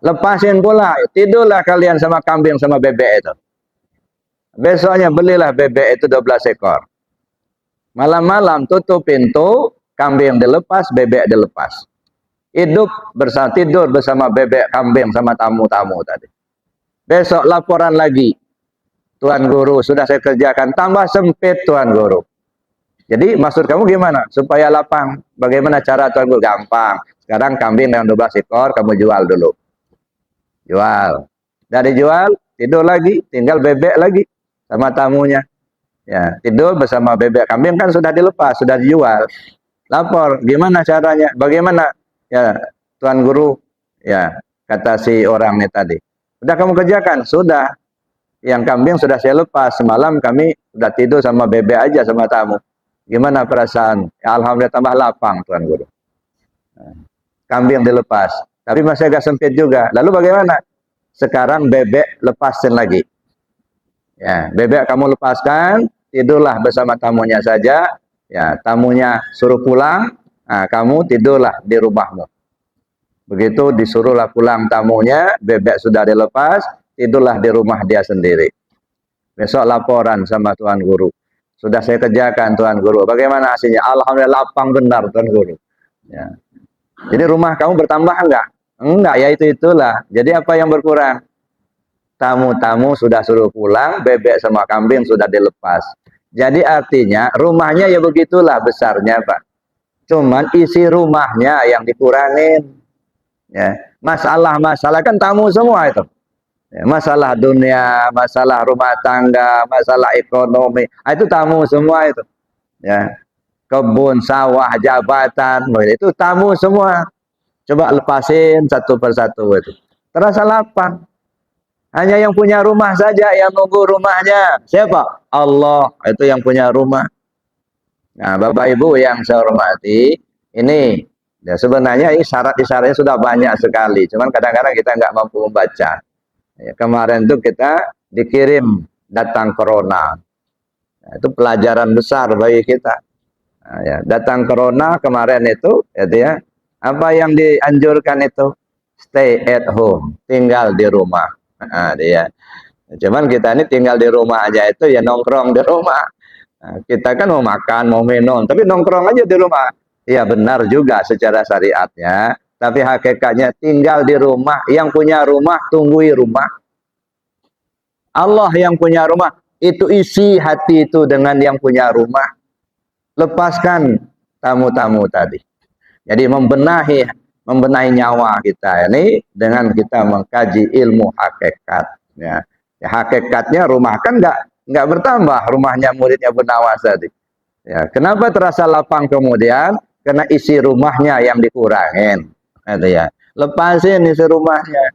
Lepasin pula, tidurlah kalian sama kambing sama bebek itu. Besoknya belilah bebek itu 12 ekor. Malam-malam tutup pintu, kambing dilepas, bebek dilepas. Hidup bersama, tidur bersama bebek, kambing sama tamu-tamu tadi. Besok laporan lagi. Tuan Guru, sudah saya kerjakan, tambah sempit Tuan Guru. Jadi maksud kamu gimana? Supaya lapang. Bagaimana cara Tuan Guru? Gampang. Sekarang kambing dengan 12 ekor kamu jual dulu. Jual. Dari jual, tidur lagi, tinggal bebek lagi sama tamunya. Ya, tidur bersama bebek. Kambing kan sudah dilepas, sudah dijual. Lapor, gimana caranya? Bagaimana? Ya, Tuan Guru, ya, kata si orang ini tadi. Sudah kamu kerjakan? Sudah. Yang kambing sudah saya lepas. Semalam kami sudah tidur sama bebek aja sama tamu. Gimana perasaan? Ya, alhamdulillah tambah lapang Tuan Guru. Kambing dilepas. Tapi masih agak sempit juga. Lalu bagaimana? Sekarang bebek lepasin lagi. Ya, bebek kamu lepaskan. tidurlah bersama tamunya saja. Ya, tamunya suruh pulang, nah, kamu tidurlah di rumahmu. Begitu disuruhlah pulang tamunya, bebek sudah dilepas, tidurlah di rumah dia sendiri. Besok laporan sama Tuan Guru. Sudah saya kerjakan Tuan Guru. Bagaimana hasilnya? Alhamdulillah lapang benar Tuan Guru. Ya. Jadi rumah kamu bertambah enggak? Enggak, ya itulah. Jadi apa yang berkurang? Tamu-tamu sudah suruh pulang, bebek sama kambing sudah dilepas. Jadi artinya rumahnya ya begitulah besarnya Pak. Cuman isi rumahnya yang dikurangin. Ya, masalah-masalah kan tamu semua itu. Ya, masalah dunia, masalah rumah tangga, masalah ekonomi, itu tamu semua itu. Ya, kebun, sawah, jabatan, itu tamu semua. Coba lepasin satu persatu itu. Terasa lapang. Hanya yang punya rumah saja yang nunggu rumahnya. Siapa? Allah, itu yang punya rumah. Nah, Bapak Ibu yang saya hormati, ini ya sebenarnya ini syarat-syaratnya sudah banyak sekali, cuman kadang-kadang kita nggak mampu membaca. Ya, kemarin itu kita dikirim datang corona, nah, itu pelajaran besar bagi kita. Nah, ya, datang corona kemarin itu, ya, apa yang dianjurkan itu stay at home, tinggal di rumah. Nah, dia. Cuman kita ini tinggal di rumah aja itu ya nongkrong di rumah. Nah, kita kan mau makan, mau minum, tapi nongkrong aja di rumah. Ya benar juga secara syariatnya, tapi hakikatnya tinggal di rumah. Yang punya rumah, tunggui rumah. Allah yang punya rumah, itu isi hati itu dengan yang punya rumah. Lepaskan tamu-tamu tadi. Jadi membenahi nyawa kita ini dengan kita mengkaji ilmu hakikat. Ya, hakikatnya rumah kan nggak bertambah rumahnya muridnya Benawas tadi. Ya, kenapa terasa lapang kemudian? Karena isi rumahnya yang dikurangin. Itu ya. Lepasin isi rumahnya.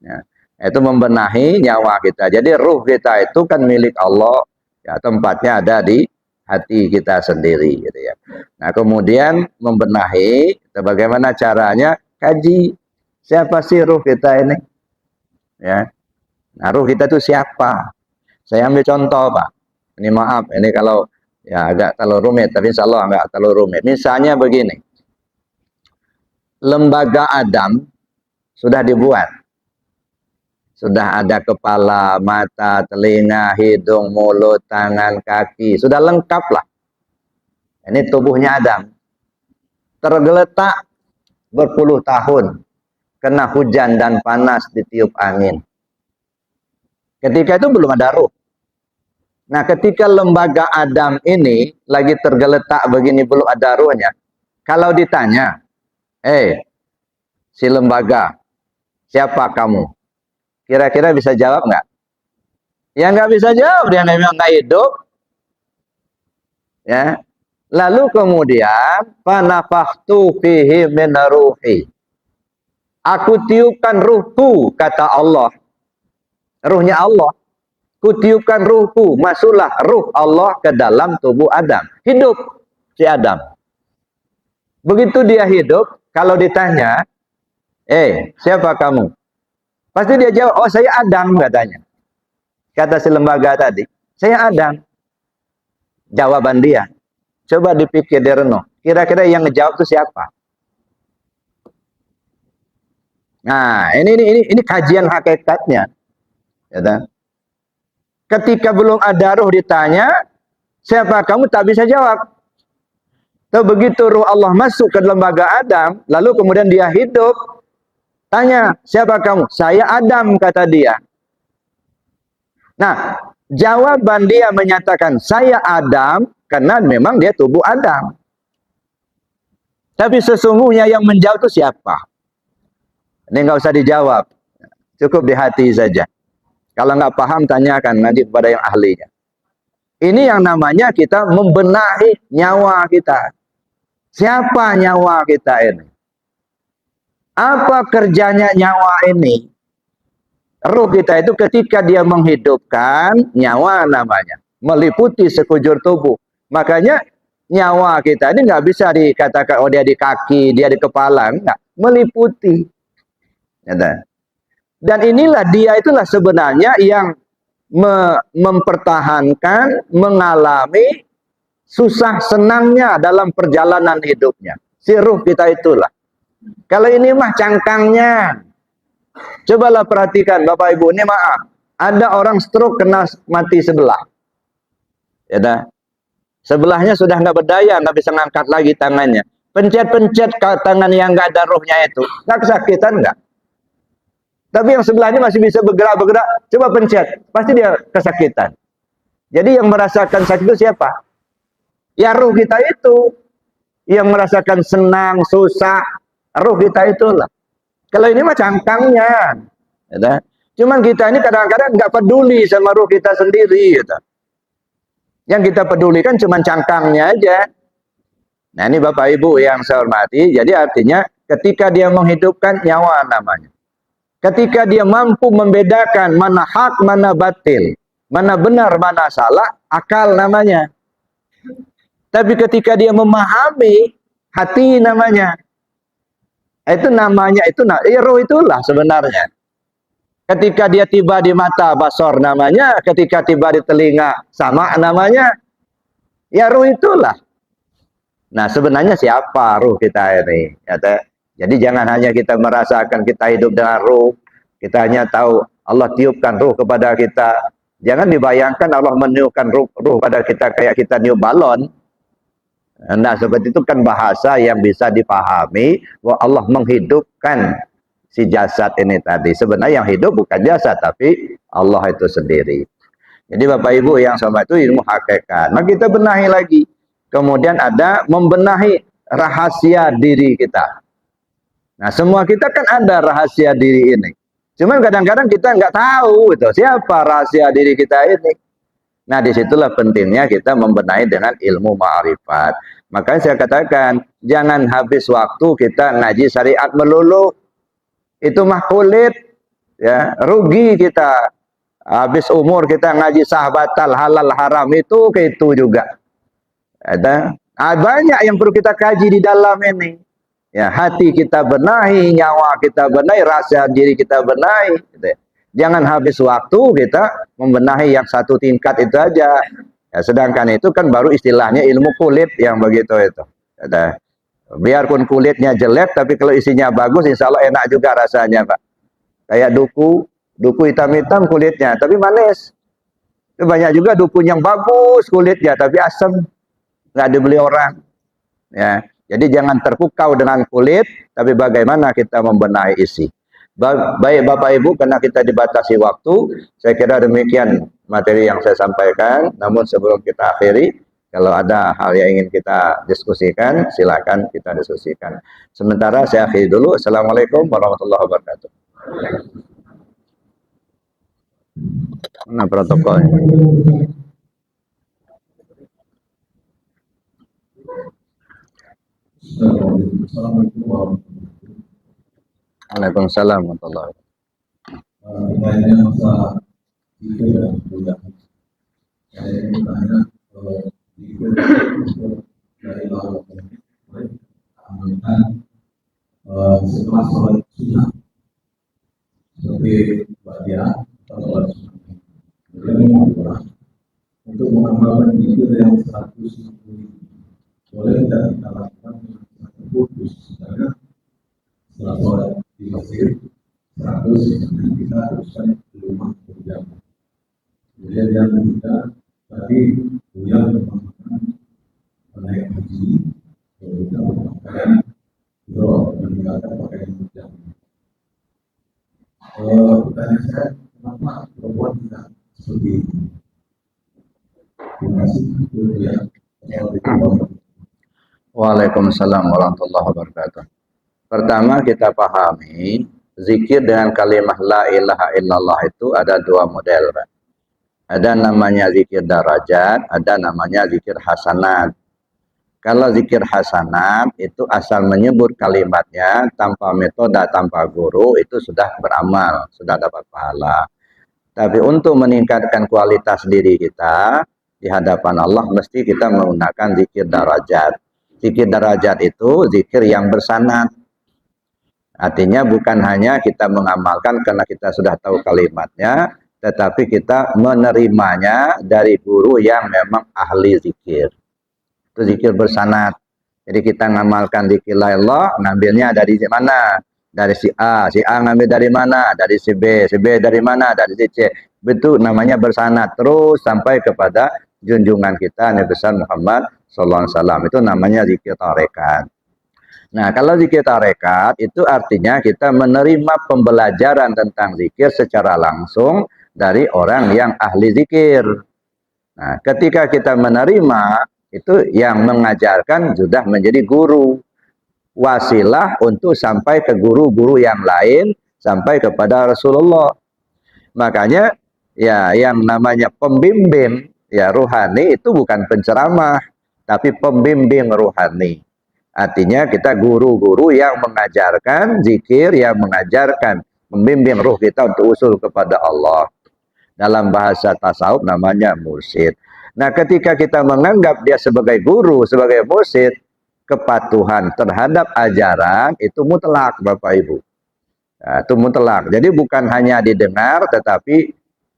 Ya, itu membenahi nyawa kita. Jadi ruh kita itu kan milik Allah. Ya, tempatnya ada di hati kita sendiri. Gitu ya. Nah, kemudian membenahi. Bagaimana caranya? Kaji. Siapa sih ruh kita ini? Ya. Nah, ruh kita itu siapa? Saya ambil contoh, Pak. Ini maaf, ini kalau ya agak terlalu rumit, tapi insya Allah agak terlalu rumit. Misalnya begini, lembaga Adam sudah dibuat. Sudah ada kepala, mata, telinga, hidung, mulut, tangan, kaki. Sudah lengkap lah. Ini tubuhnya Adam. Tergeletak berpuluh tahun. Kena hujan dan panas ditiup angin. Ketika itu belum ada ruh. Nah, ketika lembaga Adam ini lagi tergeletak begini belum ada ruhnya, kalau ditanya, si lembaga, siapa kamu? Kira-kira bisa jawab nggak? Ya nggak bisa jawab, dia memang nggak hidup. Ya. Lalu kemudian, fanafakhtu fihi min ruhi. Aku tiupkan ruhku, kata Allah. Ruhnya Allah. Kutiupkan ruhku, masuklah ruh Allah ke dalam tubuh Adam. Hidup si Adam. Begitu dia hidup, kalau ditanya, siapa kamu? Pasti dia jawab, oh saya Adam katanya. Kata si lembaga tadi, saya Adam. Jawaban dia. Coba dipikir, direnung. Kira-kira yang ngejawab itu siapa? Nah, ini kajian hakikatnya. Ya, ketika belum ada ruh ditanya, siapa kamu tak bisa jawab. Tapi begitu ruh Allah masuk ke lembaga Adam, lalu kemudian dia hidup, tanya, siapa kamu? Saya Adam, kata dia. Nah, jawaban dia menyatakan, saya Adam, karena memang dia tubuh Adam. Tapi sesungguhnya yang menjawab itu siapa? Ini nggak usah dijawab, cukup di hati saja. Kalau nggak paham, tanyakan nanti kepada yang ahlinya. Ini yang namanya kita membenahi nyawa kita. Siapa nyawa kita ini? Apa kerjanya nyawa ini? Ruh kita itu ketika dia menghidupkan nyawa namanya. Meliputi sekujur tubuh. Makanya nyawa kita ini nggak bisa dikatakan, oh dia di kaki, dia di kepala. Enggak. Meliputi. Dan inilah dia itulah sebenarnya yang mempertahankan, mengalami susah senangnya dalam perjalanan hidupnya. Si ruh kita itulah. Kalau ini mah cangkangnya. Cobalah perhatikan Bapak Ibu, ini maaf. Ada orang stroke kena mati sebelah. Ya dah. Sebelahnya sudah nggak berdaya, nggak bisa ngangkat lagi tangannya. Pencet-pencet tangan yang nggak ada rohnya itu. Nggak kesakitan nggak? Tapi yang sebelahnya masih bisa bergerak-bergerak. Coba pencet, pasti dia kesakitan. Jadi yang merasakan sakit itu siapa? Ya ruh kita itu. Yang merasakan senang, susah. Ruh kita itulah. Kalau ini mah cangkangnya. Ya, cuman kita ini kadang-kadang nggak peduli sama ruh kita sendiri. Ya, yang kita pedulikan cuma cangkangnya aja. Nah ini Bapak Ibu yang saya hormati. Jadi artinya ketika dia menghidupkan nyawa namanya. Ketika dia mampu membedakan mana hak, mana batil. Mana benar, mana salah, akal namanya. Tapi ketika dia memahami, hati namanya. Itu namanya, roh itulah sebenarnya. Ketika dia tiba di mata, basor namanya. Ketika tiba di telinga, sama namanya. Ya roh itulah. Nah sebenarnya siapa ruh kita ini? Jadi jangan hanya kita merasakan kita hidup dengan ruh. Kita hanya tahu Allah tiupkan ruh kepada kita. Jangan dibayangkan Allah meniupkan ruh pada kita kayak kita niup balon. Nah seperti itu kan bahasa yang bisa dipahami bahwa Allah menghidupkan si jasad ini tadi. Sebenarnya yang hidup bukan jasad tapi Allah itu sendiri. Jadi Bapak Ibu yang sama itu ilmu hakikat. Nah kita benahi lagi. Kemudian ada membenahi rahasia diri kita. Nah semua kita kan ada rahasia diri ini. Cuman kadang-kadang kita nggak tahu itu siapa rahasia diri kita ini. Nah disitulah pentingnya kita membenahi dengan ilmu ma'rifat. Makanya saya katakan jangan habis waktu kita ngaji syariat melulu. Itu mah kulit, ya rugi kita. Habis umur kita ngaji sahabatal halal haram itu juga. Ada banyak yang perlu kita kaji di dalam ini. Ya, hati kita benahi, nyawa kita benahi, rasa diri kita benahi. Gitu. Jangan habis waktu kita membenahi yang satu tingkat itu aja. Ya, sedangkan itu kan baru istilahnya ilmu kulit yang begitu itu. Gitu. Biarpun kulitnya jelek, tapi kalau isinya bagus, insya Allah enak juga rasanya, Pak. Kayak duku hitam-hitam kulitnya, tapi manis. Itu banyak juga duku yang bagus kulitnya, tapi asam, nggak dibeli orang. Ya. Jadi jangan terpukau dengan kulit, tapi bagaimana kita membenahi isi. Baik Bapak Ibu, karena kita dibatasi waktu, saya kira demikian materi yang saya sampaikan. Namun sebelum kita akhiri, kalau ada hal yang ingin kita diskusikan, silakan kita diskusikan. Sementara saya akhiri dulu. Assalamualaikum warahmatullahi wabarakatuh. Mana protokolnya? Waalaikumsalam warahmatullahi setelah sholat sunnah seperti bahagia atau sholat sunnah kemudian untuk mengamalkan zikir yang 160 boleh tidak kita lakukan dengan putus karena setelah sholat di masjid 100 kita teruskan di rumah berjam. Kemudian yang ketiga tadi yang memakan menaik haji kita memakan bro meninggalkan pakaian berjam. Pertanyaan saya, kenapa perempuan tidak seperti itu? Terima kasih. Waalaikumsalam warahmatullahi wabarakatuh. Pertama kita pahami zikir dengan kalimat la ilaha illallah itu ada dua model, Pak. Ada namanya zikir darajat, ada namanya zikir hasanat. Kalau zikir hasanat itu asal menyebut kalimatnya tanpa metode, tanpa guru itu sudah beramal, sudah dapat pahala. Tapi untuk meningkatkan kualitas diri kita di hadapan Allah mesti kita menggunakan zikir darajat. Zikir darajat itu zikir yang bersanad. Artinya bukan hanya kita mengamalkan karena kita sudah tahu kalimatnya, tetapi kita menerimanya dari guru yang memang ahli zikir. Itu zikir bersanad. Jadi kita ngamalkan zikir la ilallah, ngambilnya dari mana? Dari si A ngambil dari mana? Dari si B dari mana? Dari si C. Betul, namanya bersanad terus sampai kepada junjungan kita Nabi besar Muhammad sallallahu alaihi wasallam. Itu namanya zikir tarekat. Nah, kalau zikir tarekat itu artinya kita menerima pembelajaran tentang zikir secara langsung dari orang yang ahli zikir. Nah, ketika kita menerima, itu yang mengajarkan sudah menjadi guru. Wasilah untuk sampai ke guru-guru yang lain, sampai kepada Rasulullah. Makanya, ya yang namanya pembimbing, ya rohani itu bukan penceramah, tapi pembimbing rohani. Artinya kita guru-guru yang mengajarkan zikir, yang mengajarkan, membimbing ruh kita untuk usul kepada Allah. Dalam bahasa tasawuf namanya mursyid. Nah, ketika kita menganggap dia sebagai guru, sebagai mursyid, kepatuhan terhadap ajaran itu mutlak, Bapak Ibu. Nah, itu mutlak. Jadi bukan hanya didengar, tetapi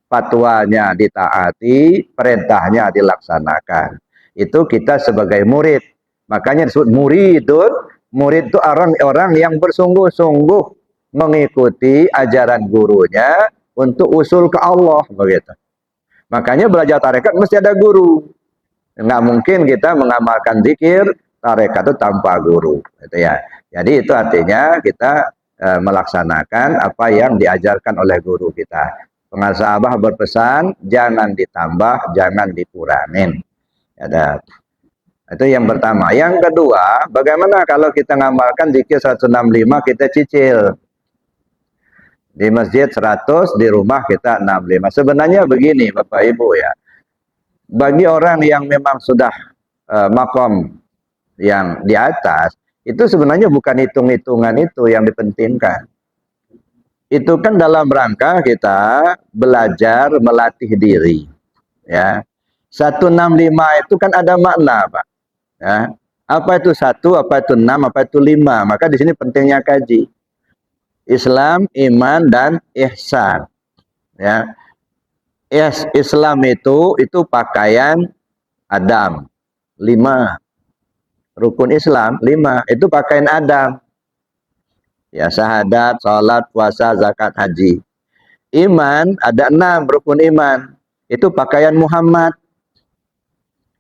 fatwanya ditaati, perintahnya dilaksanakan. Itu kita sebagai murid. Makanya disebut muridun. Murid itu orang-orang yang bersungguh-sungguh mengikuti ajaran gurunya untuk usul ke Allah, begitu. Makanya belajar tarekat mesti ada guru. Nggak mungkin kita mengamalkan zikir tarekat itu tanpa guru, gitu ya. Jadi itu artinya kita melaksanakan apa yang diajarkan oleh guru kita. Pengarang Abah berpesan, jangan ditambah, jangan dikurangin. Ada. Itu yang pertama. Yang kedua, bagaimana kalau kita ngamalkan zikir 165 kita cicil? Di masjid 100, di rumah kita 65. Sebenarnya begini Bapak Ibu ya. Bagi orang yang memang sudah makom yang di atas, itu sebenarnya bukan hitung-hitungan itu yang dipentingkan. Itu kan dalam rangka kita belajar melatih diri. Ya. 165 itu kan ada makna, Pak. Ya. Apa itu 1, apa itu 6, apa itu 5. Maka di sini pentingnya kaji. Islam, iman, dan ihsan. Ya. Islam itu pakaian Adam. 5. Rukun Islam 5. Itu pakaian Adam. Ya, syahadat, salat, puasa, zakat, haji. Iman ada 6 rukun iman. Itu pakaian Muhammad.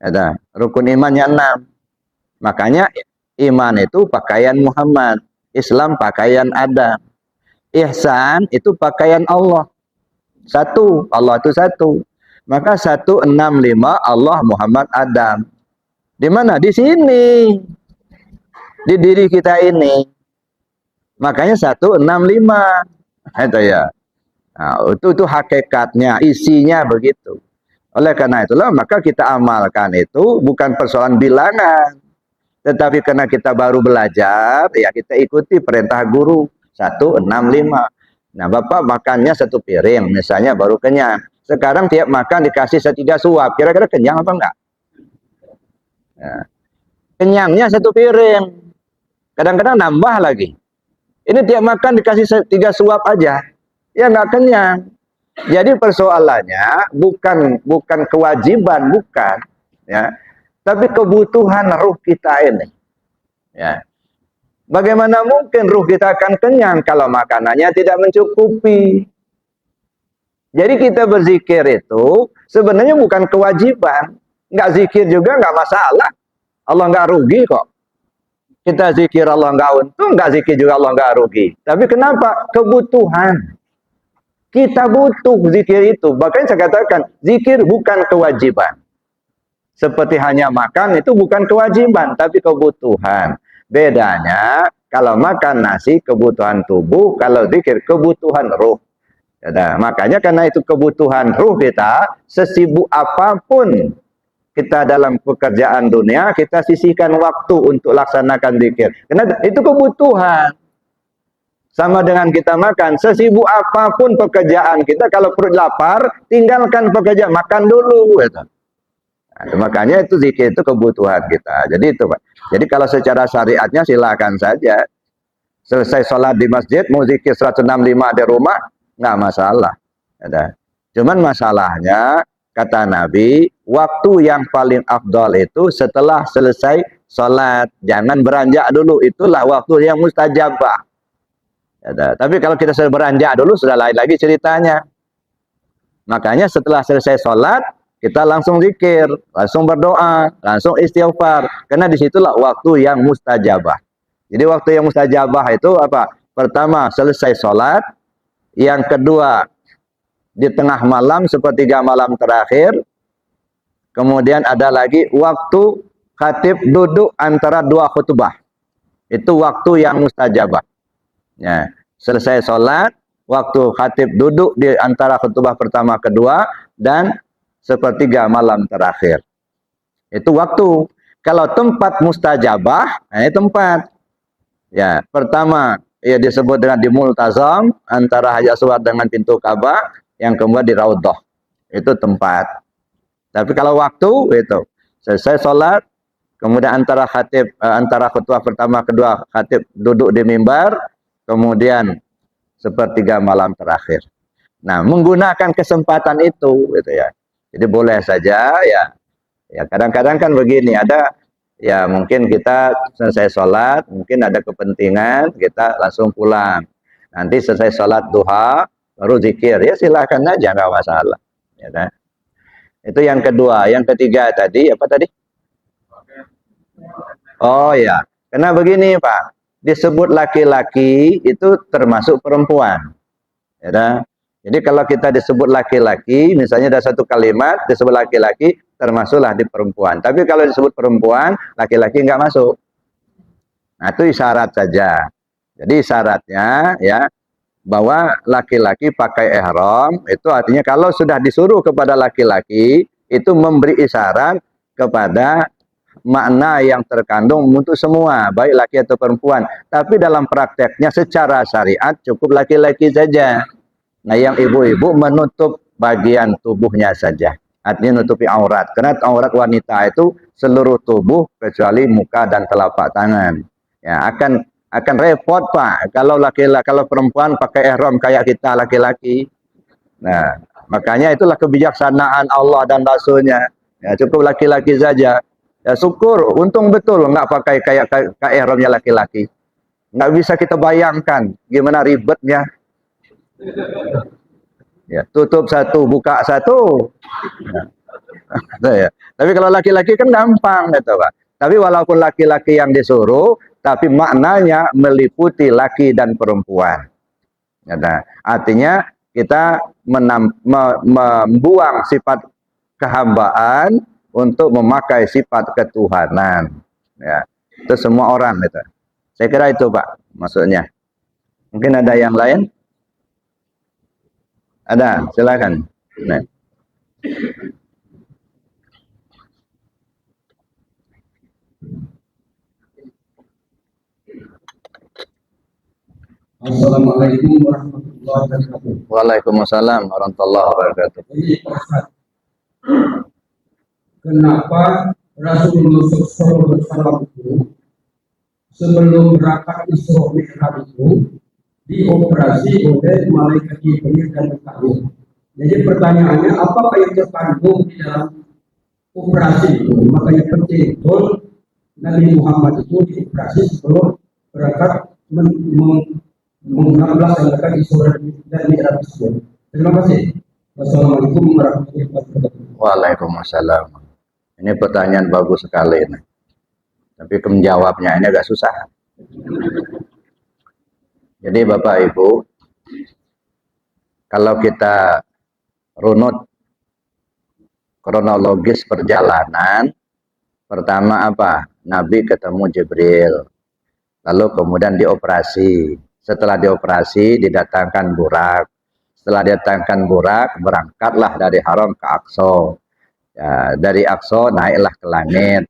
Ada rukun imannya 6. Makanya iman itu pakaian Muhammad, Islam pakaian Adam. Ihsan itu pakaian Allah. 1, Allah itu 1. Maka 165 Allah Muhammad Adam. Di mana? Di sini. Di diri kita ini. Makanya 165. Itu ya. Nah, itu hakikatnya, isinya begitu. Oleh karena itulah maka kita amalkan itu bukan persoalan bilangan. Tetapi karena kita baru belajar, ya kita ikuti perintah guru 165. Nah, Bapak makannya 1 piring, misalnya baru kenyang. Sekarang tiap makan dikasih 3 suap, kira-kira kenyang apa enggak? Nah, kenyangnya 1 piring. Kadang-kadang nambah lagi. Ini tiap makan dikasih 3 suap aja, ya enggak kenyang. Jadi persoalannya bukan kewajiban, bukan, ya. Tapi kebutuhan ruh kita ini. Ya. Bagaimana mungkin ruh kita akan kenyang kalau makanannya tidak mencukupi? Jadi kita berzikir itu sebenarnya bukan kewajiban. Nggak zikir juga nggak masalah. Allah nggak rugi kok. Kita zikir Allah nggak untung, nggak zikir juga Allah nggak rugi. Tapi kenapa? Kebutuhan. Kita butuh zikir itu. Bahkan saya katakan, zikir bukan kewajiban. Seperti hanya makan itu bukan kewajiban, tapi kebutuhan. Bedanya, kalau makan nasi kebutuhan tubuh, kalau zikir kebutuhan ruh. Ya, makanya karena itu kebutuhan ruh kita, sesibuk apapun kita dalam pekerjaan dunia, kita sisihkan waktu untuk laksanakan zikir. Karena itu kebutuhan. Sama dengan kita makan, sesibuk apapun pekerjaan kita, kalau perut lapar, tinggalkan pekerjaan, makan dulu. Gitu. Nah, makanya itu zikir itu kebutuhan kita. Jadi itu Pak. Jadi kalau secara syariatnya silakan saja. Selesai sholat di masjid, mau zikir 165 di rumah, nggak masalah. Ada. Cuman masalahnya, kata Nabi, waktu yang paling afdal itu setelah selesai sholat. Jangan beranjak dulu, itulah waktu yang mustajabah. Tapi kalau kita sudah beranjak dulu, sudah lain lagi ceritanya. Makanya setelah selesai sholat, kita langsung zikir, langsung berdoa, langsung istighfar. Karena disitulah waktu yang mustajabah. Jadi waktu yang mustajabah itu apa? Pertama, selesai sholat. Yang kedua, di tengah malam, sepertiga malam terakhir. Kemudian ada lagi waktu khatib duduk antara dua khutbah. Itu waktu yang mustajabah. Ya, selesai sholat, waktu khatib duduk di antara khutbah pertama kedua, dan sepertiga malam terakhir. Itu waktu. Kalau tempat mustajabah, nah ini tempat. Ya, pertama ya disebut dengan di Multazam, antara Hajar Aswad dengan pintu Ka'bah, yang kedua di Raudhah. Itu tempat. Tapi kalau waktu itu selesai sholat, kemudian antara khutbah pertama kedua, khatib duduk di mimbar, kemudian sepertiga malam terakhir. Nah, menggunakan kesempatan itu, gitu ya. Jadi boleh saja, ya. Ya kadang-kadang kan begini, ada ya mungkin kita selesai sholat, mungkin ada kepentingan, kita langsung pulang. Nanti selesai sholat duha, baru zikir, ya silahkan aja, nggak masalah. Ya kan? Itu yang kedua. Yang ketiga tadi, apa tadi? Oh ya, karena begini Pak, disebut laki-laki itu termasuk perempuan. Ya, jadi kalau kita disebut laki-laki, misalnya ada satu kalimat disebut laki-laki, termasuklah di perempuan. Tapi kalau disebut perempuan, laki-laki nggak masuk. Nah itu isyarat saja. Jadi syaratnya ya bahwa laki-laki pakai ihram, itu artinya kalau sudah disuruh kepada laki-laki, itu memberi isyarat kepada makna yang terkandung untuk semua, baik laki atau perempuan. Tapi dalam prakteknya secara syariat cukup laki-laki saja. Nah yang ibu-ibu menutup bagian tubuhnya saja, artinya menutupi aurat. Karena aurat wanita itu seluruh tubuh kecuali muka dan telapak tangan. Ya akan repot Pak kalau kalau perempuan pakai ihram kayak kita laki-laki. Nah makanya itulah kebijaksanaan Allah dan Rasulnya. Ya, cukup laki-laki saja. Ya syukur, untung betul nggak pakai kayak ihramnya laki-laki. Nggak bisa kita bayangkan gimana ribetnya. Ya, tutup satu, buka satu. Ya. Tapi kalau laki-laki kan gampang gitu Pak. Tapi walaupun laki-laki yang disuruh, tapi maknanya meliputi laki dan perempuan. Ya, artinya kita membuang sifat kehambaan untuk memakai sifat ketuhanan. Ya, itu semua orang itu. Saya kira itu Pak maksudnya. Mungkin ada yang lain? Ada, silakan. Nah. Assalamualaikum warahmatullahi wabarakatuh. Waalaikumsalam warahmatullahi wabarakatuh. Jadi Ustaz, kenapa Rasulullah SAW itu sebelum berangkat Isra Mi'raj itu dioperasi oleh malaikat Jibril dan Mikail? Jadi pertanyaannya, apakah yang terkandung di dalam operasi itu? Makanya penting betul Nabi Muhammad itu dioperasi sebelum berangkat melaksanakan Isra dan Mi'raj tersebut. Terima kasih. Wassalamualaikum warahmatullahi wabarakatuh. Waalaikumsalam. Ini pertanyaan bagus sekali. Tapi menjawabnya ini agak susah. Jadi Bapak Ibu, kalau kita runut kronologis perjalanan, pertama apa? Nabi ketemu Jibril, lalu kemudian dioperasi. Setelah dioperasi didatangkan burak. Setelah didatangkan burak, berangkatlah dari Haram ke Aqsa. Ya, dari Aqsa naiklah ke langit,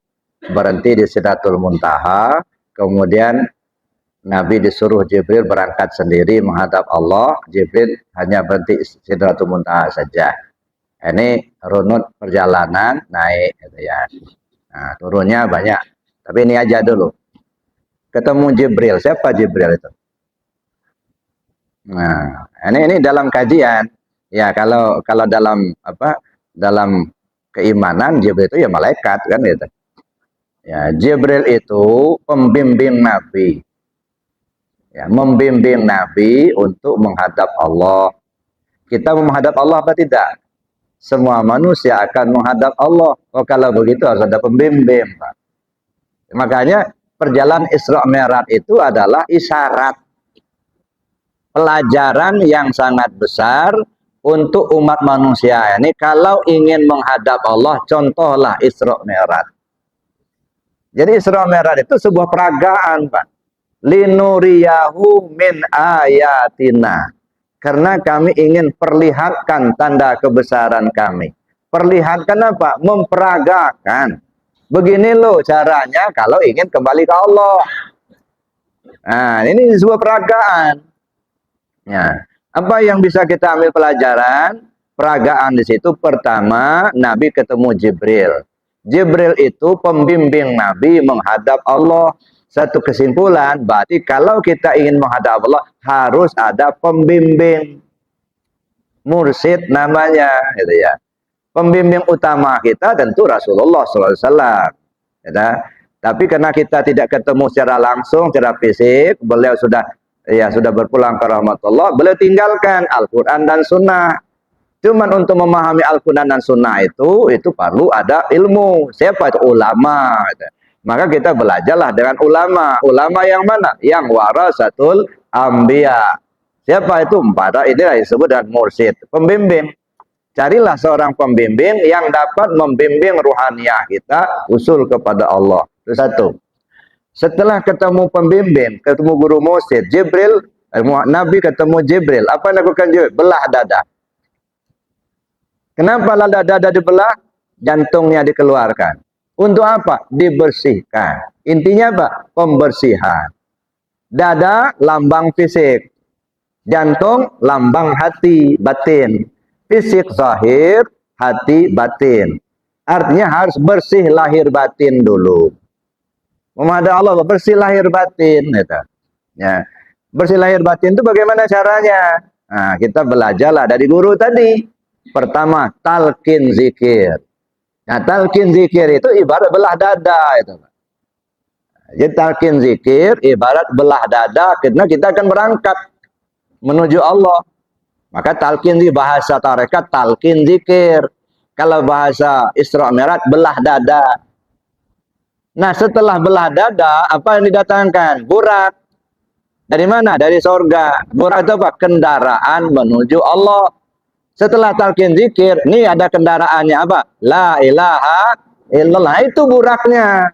berhenti di Sidratul Muntaha. Kemudian Nabi disuruh Jibril berangkat sendiri menghadap Allah. Jibril hanya berhenti Sidratul Muntaha saja. Ini runut perjalanan naik, gitu ya. Nah, turunnya banyak. Tapi ini aja dulu. Ketemu Jibril. Siapa Jibril itu? Nah, ini dalam kajian. Ya, kalau dalam apa? Dalam keimanan Jibril itu ya malaikat kan gitu. Ya, Jibril itu pembimbing Nabi. Ya, membimbing Nabi untuk menghadap Allah. Kita menghadap Allah apa tidak? Semua manusia akan menghadap Allah. Oh, kalau begitu harus ada pembimbing, Pak. Makanya perjalanan Isra Mi'raj itu adalah isyarat pelajaran yang sangat besar untuk umat manusia. Ini kalau ingin menghadap Allah, contohlah Isra Mi'raj. Jadi Isra Mi'raj itu sebuah peragaan, Pak. Linuriyahu min ayatina. Karena kami ingin perlihatkan tanda kebesaran kami. Perlihatkan apa? Memperagakan. Begini loh caranya kalau ingin kembali ke Allah. Nah, ini sebuah peragaan. Ya. Apa yang bisa kita ambil pelajaran? Peragaan di situ pertama Nabi ketemu Jibril. Jibril itu pembimbing Nabi menghadap Allah. Satu kesimpulan, berarti kalau kita ingin menghadap Allah harus ada pembimbing, mursyid namanya, gitu ya. Pembimbing utama kita tentu Rasulullah SAW. Gitu. Tapi karena kita tidak ketemu secara langsung, secara fisik, beliau sudah berpulang ke rahmatullah, beliau tinggalkan Al-Quran dan Sunnah. Cuman untuk memahami Al-Quran dan Sunnah itu perlu ada ilmu. Siapa itu? Ulama. Gitu. Maka kita belajarlah dengan ulama. Ulama yang mana? Yang warasatul anbiya. Siapa itu? Pada inilah disebut dengan mursyid, pembimbing. Carilah seorang pembimbing yang dapat membimbing ruhaniyah kita usul kepada Allah. Itu satu. Setelah ketemu pembimbing, ketemu guru mursyid, Jibril, Nabi ketemu Jibril. Apa yang dilakukan Jibril? Belah dada. Kenapa dada dibelah? Jantungnya dikeluarkan. Untuk apa? Dibersihkan. Intinya apa? Pembersihan. Dada lambang fisik. Jantung lambang hati batin. Fisik zahir, hati batin. Artinya harus bersih lahir batin dulu. Menghadap Allah bersih lahir batin. Gitu. Ya. Bersih lahir batin itu bagaimana caranya? Nah, kita belajarlah dari guru tadi. Pertama, talqin zikir. Nah, talqin zikir itu ibarat belah dada itu. Jadi talqin zikir ibarat belah dada karena kita akan berangkat menuju Allah. Maka talqin di bahasa tarekat talqin zikir. Kalau bahasa Isra Mi'raj belah dada. Nah, setelah belah dada apa yang didatangkan? Burak. Dari mana? Dari sorga. Burak itu apa? Kendaraan menuju Allah. Setelah talqin zikir, ini ada kendaraannya apa? La ilaha illallah. Itu buraknya.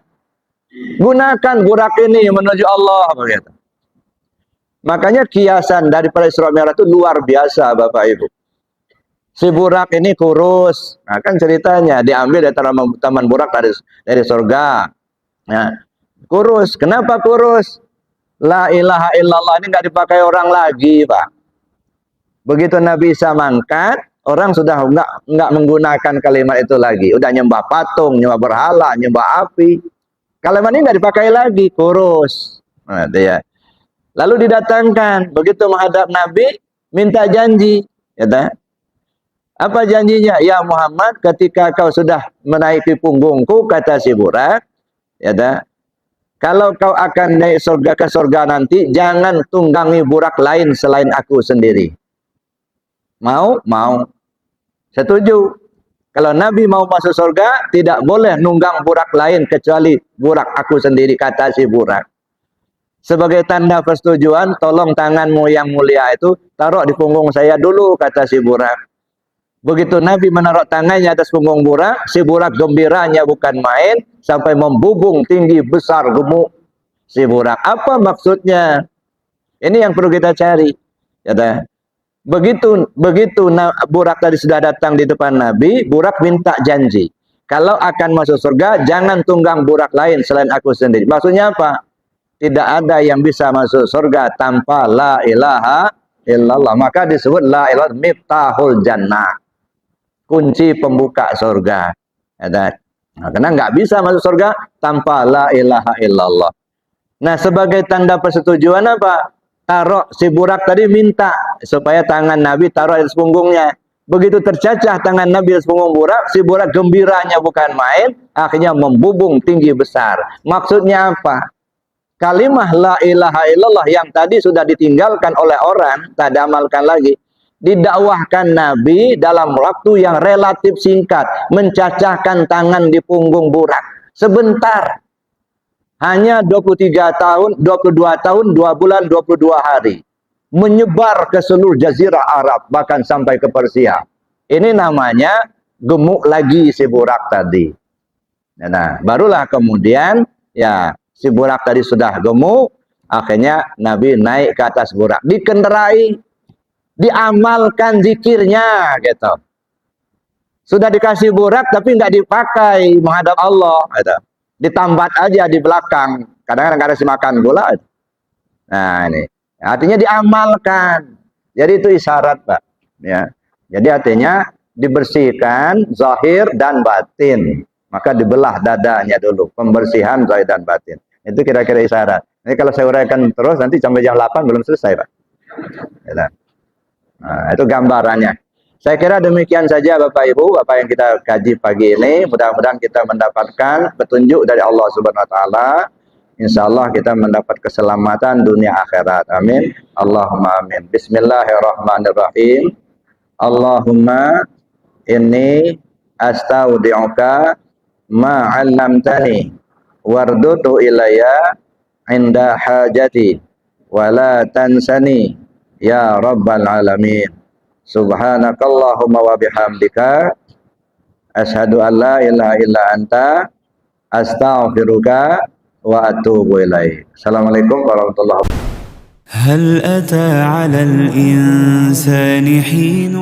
Gunakan burak ini menuju Allah. Begitu. Makanya kiasan daripada Isra Mi'raj itu luar biasa, Bapak Ibu. Si burak ini kurus. Nah, kan ceritanya diambil dari taman burak dari surga. Nah, kurus. Kenapa kurus? La ilaha illallah ini nggak dipakai orang lagi, Pak. Begitu Nabi Isa mangkat, orang sudah enggak menggunakan kalimat itu lagi. Udah nyembah patung, nyembah berhala, nyembah api. Kalimat ini enggak dipakai lagi, kurus. Nah, itu ya. Lalu didatangkan, begitu menghadap Nabi, minta janji. Ya, apa janjinya? Ya Muhammad, ketika kau sudah menaiki punggungku, kata si burak, ya, kalau kau akan naik surga ke surga nanti, jangan tunggangi burak lain selain aku sendiri. Mau? Mau. Setuju. Kalau Nabi mau masuk surga, tidak boleh nunggang burak lain kecuali burak aku sendiri, kata si burak. Sebagai tanda persetujuan, tolong tanganmu yang mulia itu taruh di punggung saya dulu, kata si burak. Begitu Nabi menaruh tangannya atas punggung burak, si burak gembiranya bukan main, sampai membubung tinggi besar gemuk si burak. Apa maksudnya? Ini yang perlu kita cari. Ya, begitu burak tadi sudah datang di depan Nabi, burak minta janji. Kalau akan masuk surga, jangan tunggang burak lain selain aku sendiri. Maksudnya apa? Tidak ada yang bisa masuk surga tanpa la ilaha illallah. Maka disebut la ilaha miftahul jannah. Kunci pembuka surga. Nah, karena nggak bisa masuk surga tanpa la ilaha illallah. Nah, sebagai tanda persetujuan apa? Taruh si burak tadi minta supaya tangan Nabi taruh di punggungnya. Begitu tercacah tangan Nabi di punggung Burak, si Burak gembiranya bukan main, akhirnya membubung tinggi besar. Maksudnya apa? Kalimah la ilaha illallah yang tadi sudah ditinggalkan oleh orang, tak diamalkan lagi, didakwahkan Nabi dalam waktu yang relatif singkat, mencacahkan tangan di punggung Burak. Sebentar. Hanya 23 tahun, 22 tahun, 2 bulan, 22 hari. Menyebar ke seluruh jazirah Arab, bahkan sampai ke Persia. Ini namanya gemuk lagi si Burak tadi. Nah, barulah kemudian ya si Burak tadi sudah gemuk, akhirnya Nabi naik ke atas Burak, dikendarai, diamalkan zikirnya gitu. Sudah dikasih Burak tapi nggak dipakai menghadap Allah gitu. Ditambat aja di belakang, kadang-kadang kasih makan gula. Nah ini artinya diamalkan. Jadi itu isyarat, Pak. Ya. Jadi artinya dibersihkan zahir dan batin. Maka dibelah dadanya dulu, pembersihan zahir dan batin. Itu kira-kira isyarat. Ini kalau saya uraikan terus nanti sampai jam 8 belum selesai, Pak. Ya. Nah, itu gambarannya. Saya kira demikian saja Bapak Ibu, apa yang kita kaji pagi ini. Mudah-mudahan kita mendapatkan petunjuk dari Allah Subhanahu wa taala. Insyaallah kita mendapat keselamatan dunia akhirat. Amin. Allahumma amin. Bismillahirrahmanirrahim. Allahumma inni astaudi'uka ma 'allamtani wardudu ilayya 'inda hajati wa la tansani ya rabbal alamin. Subhanakallahumma wa bihamdika asyhadu an la ilaha illa anta astaghfiruka wa atubu ilaik. Assalamualaikum warahmatullahi wabarakatuh. هل أتى على الإنسان حين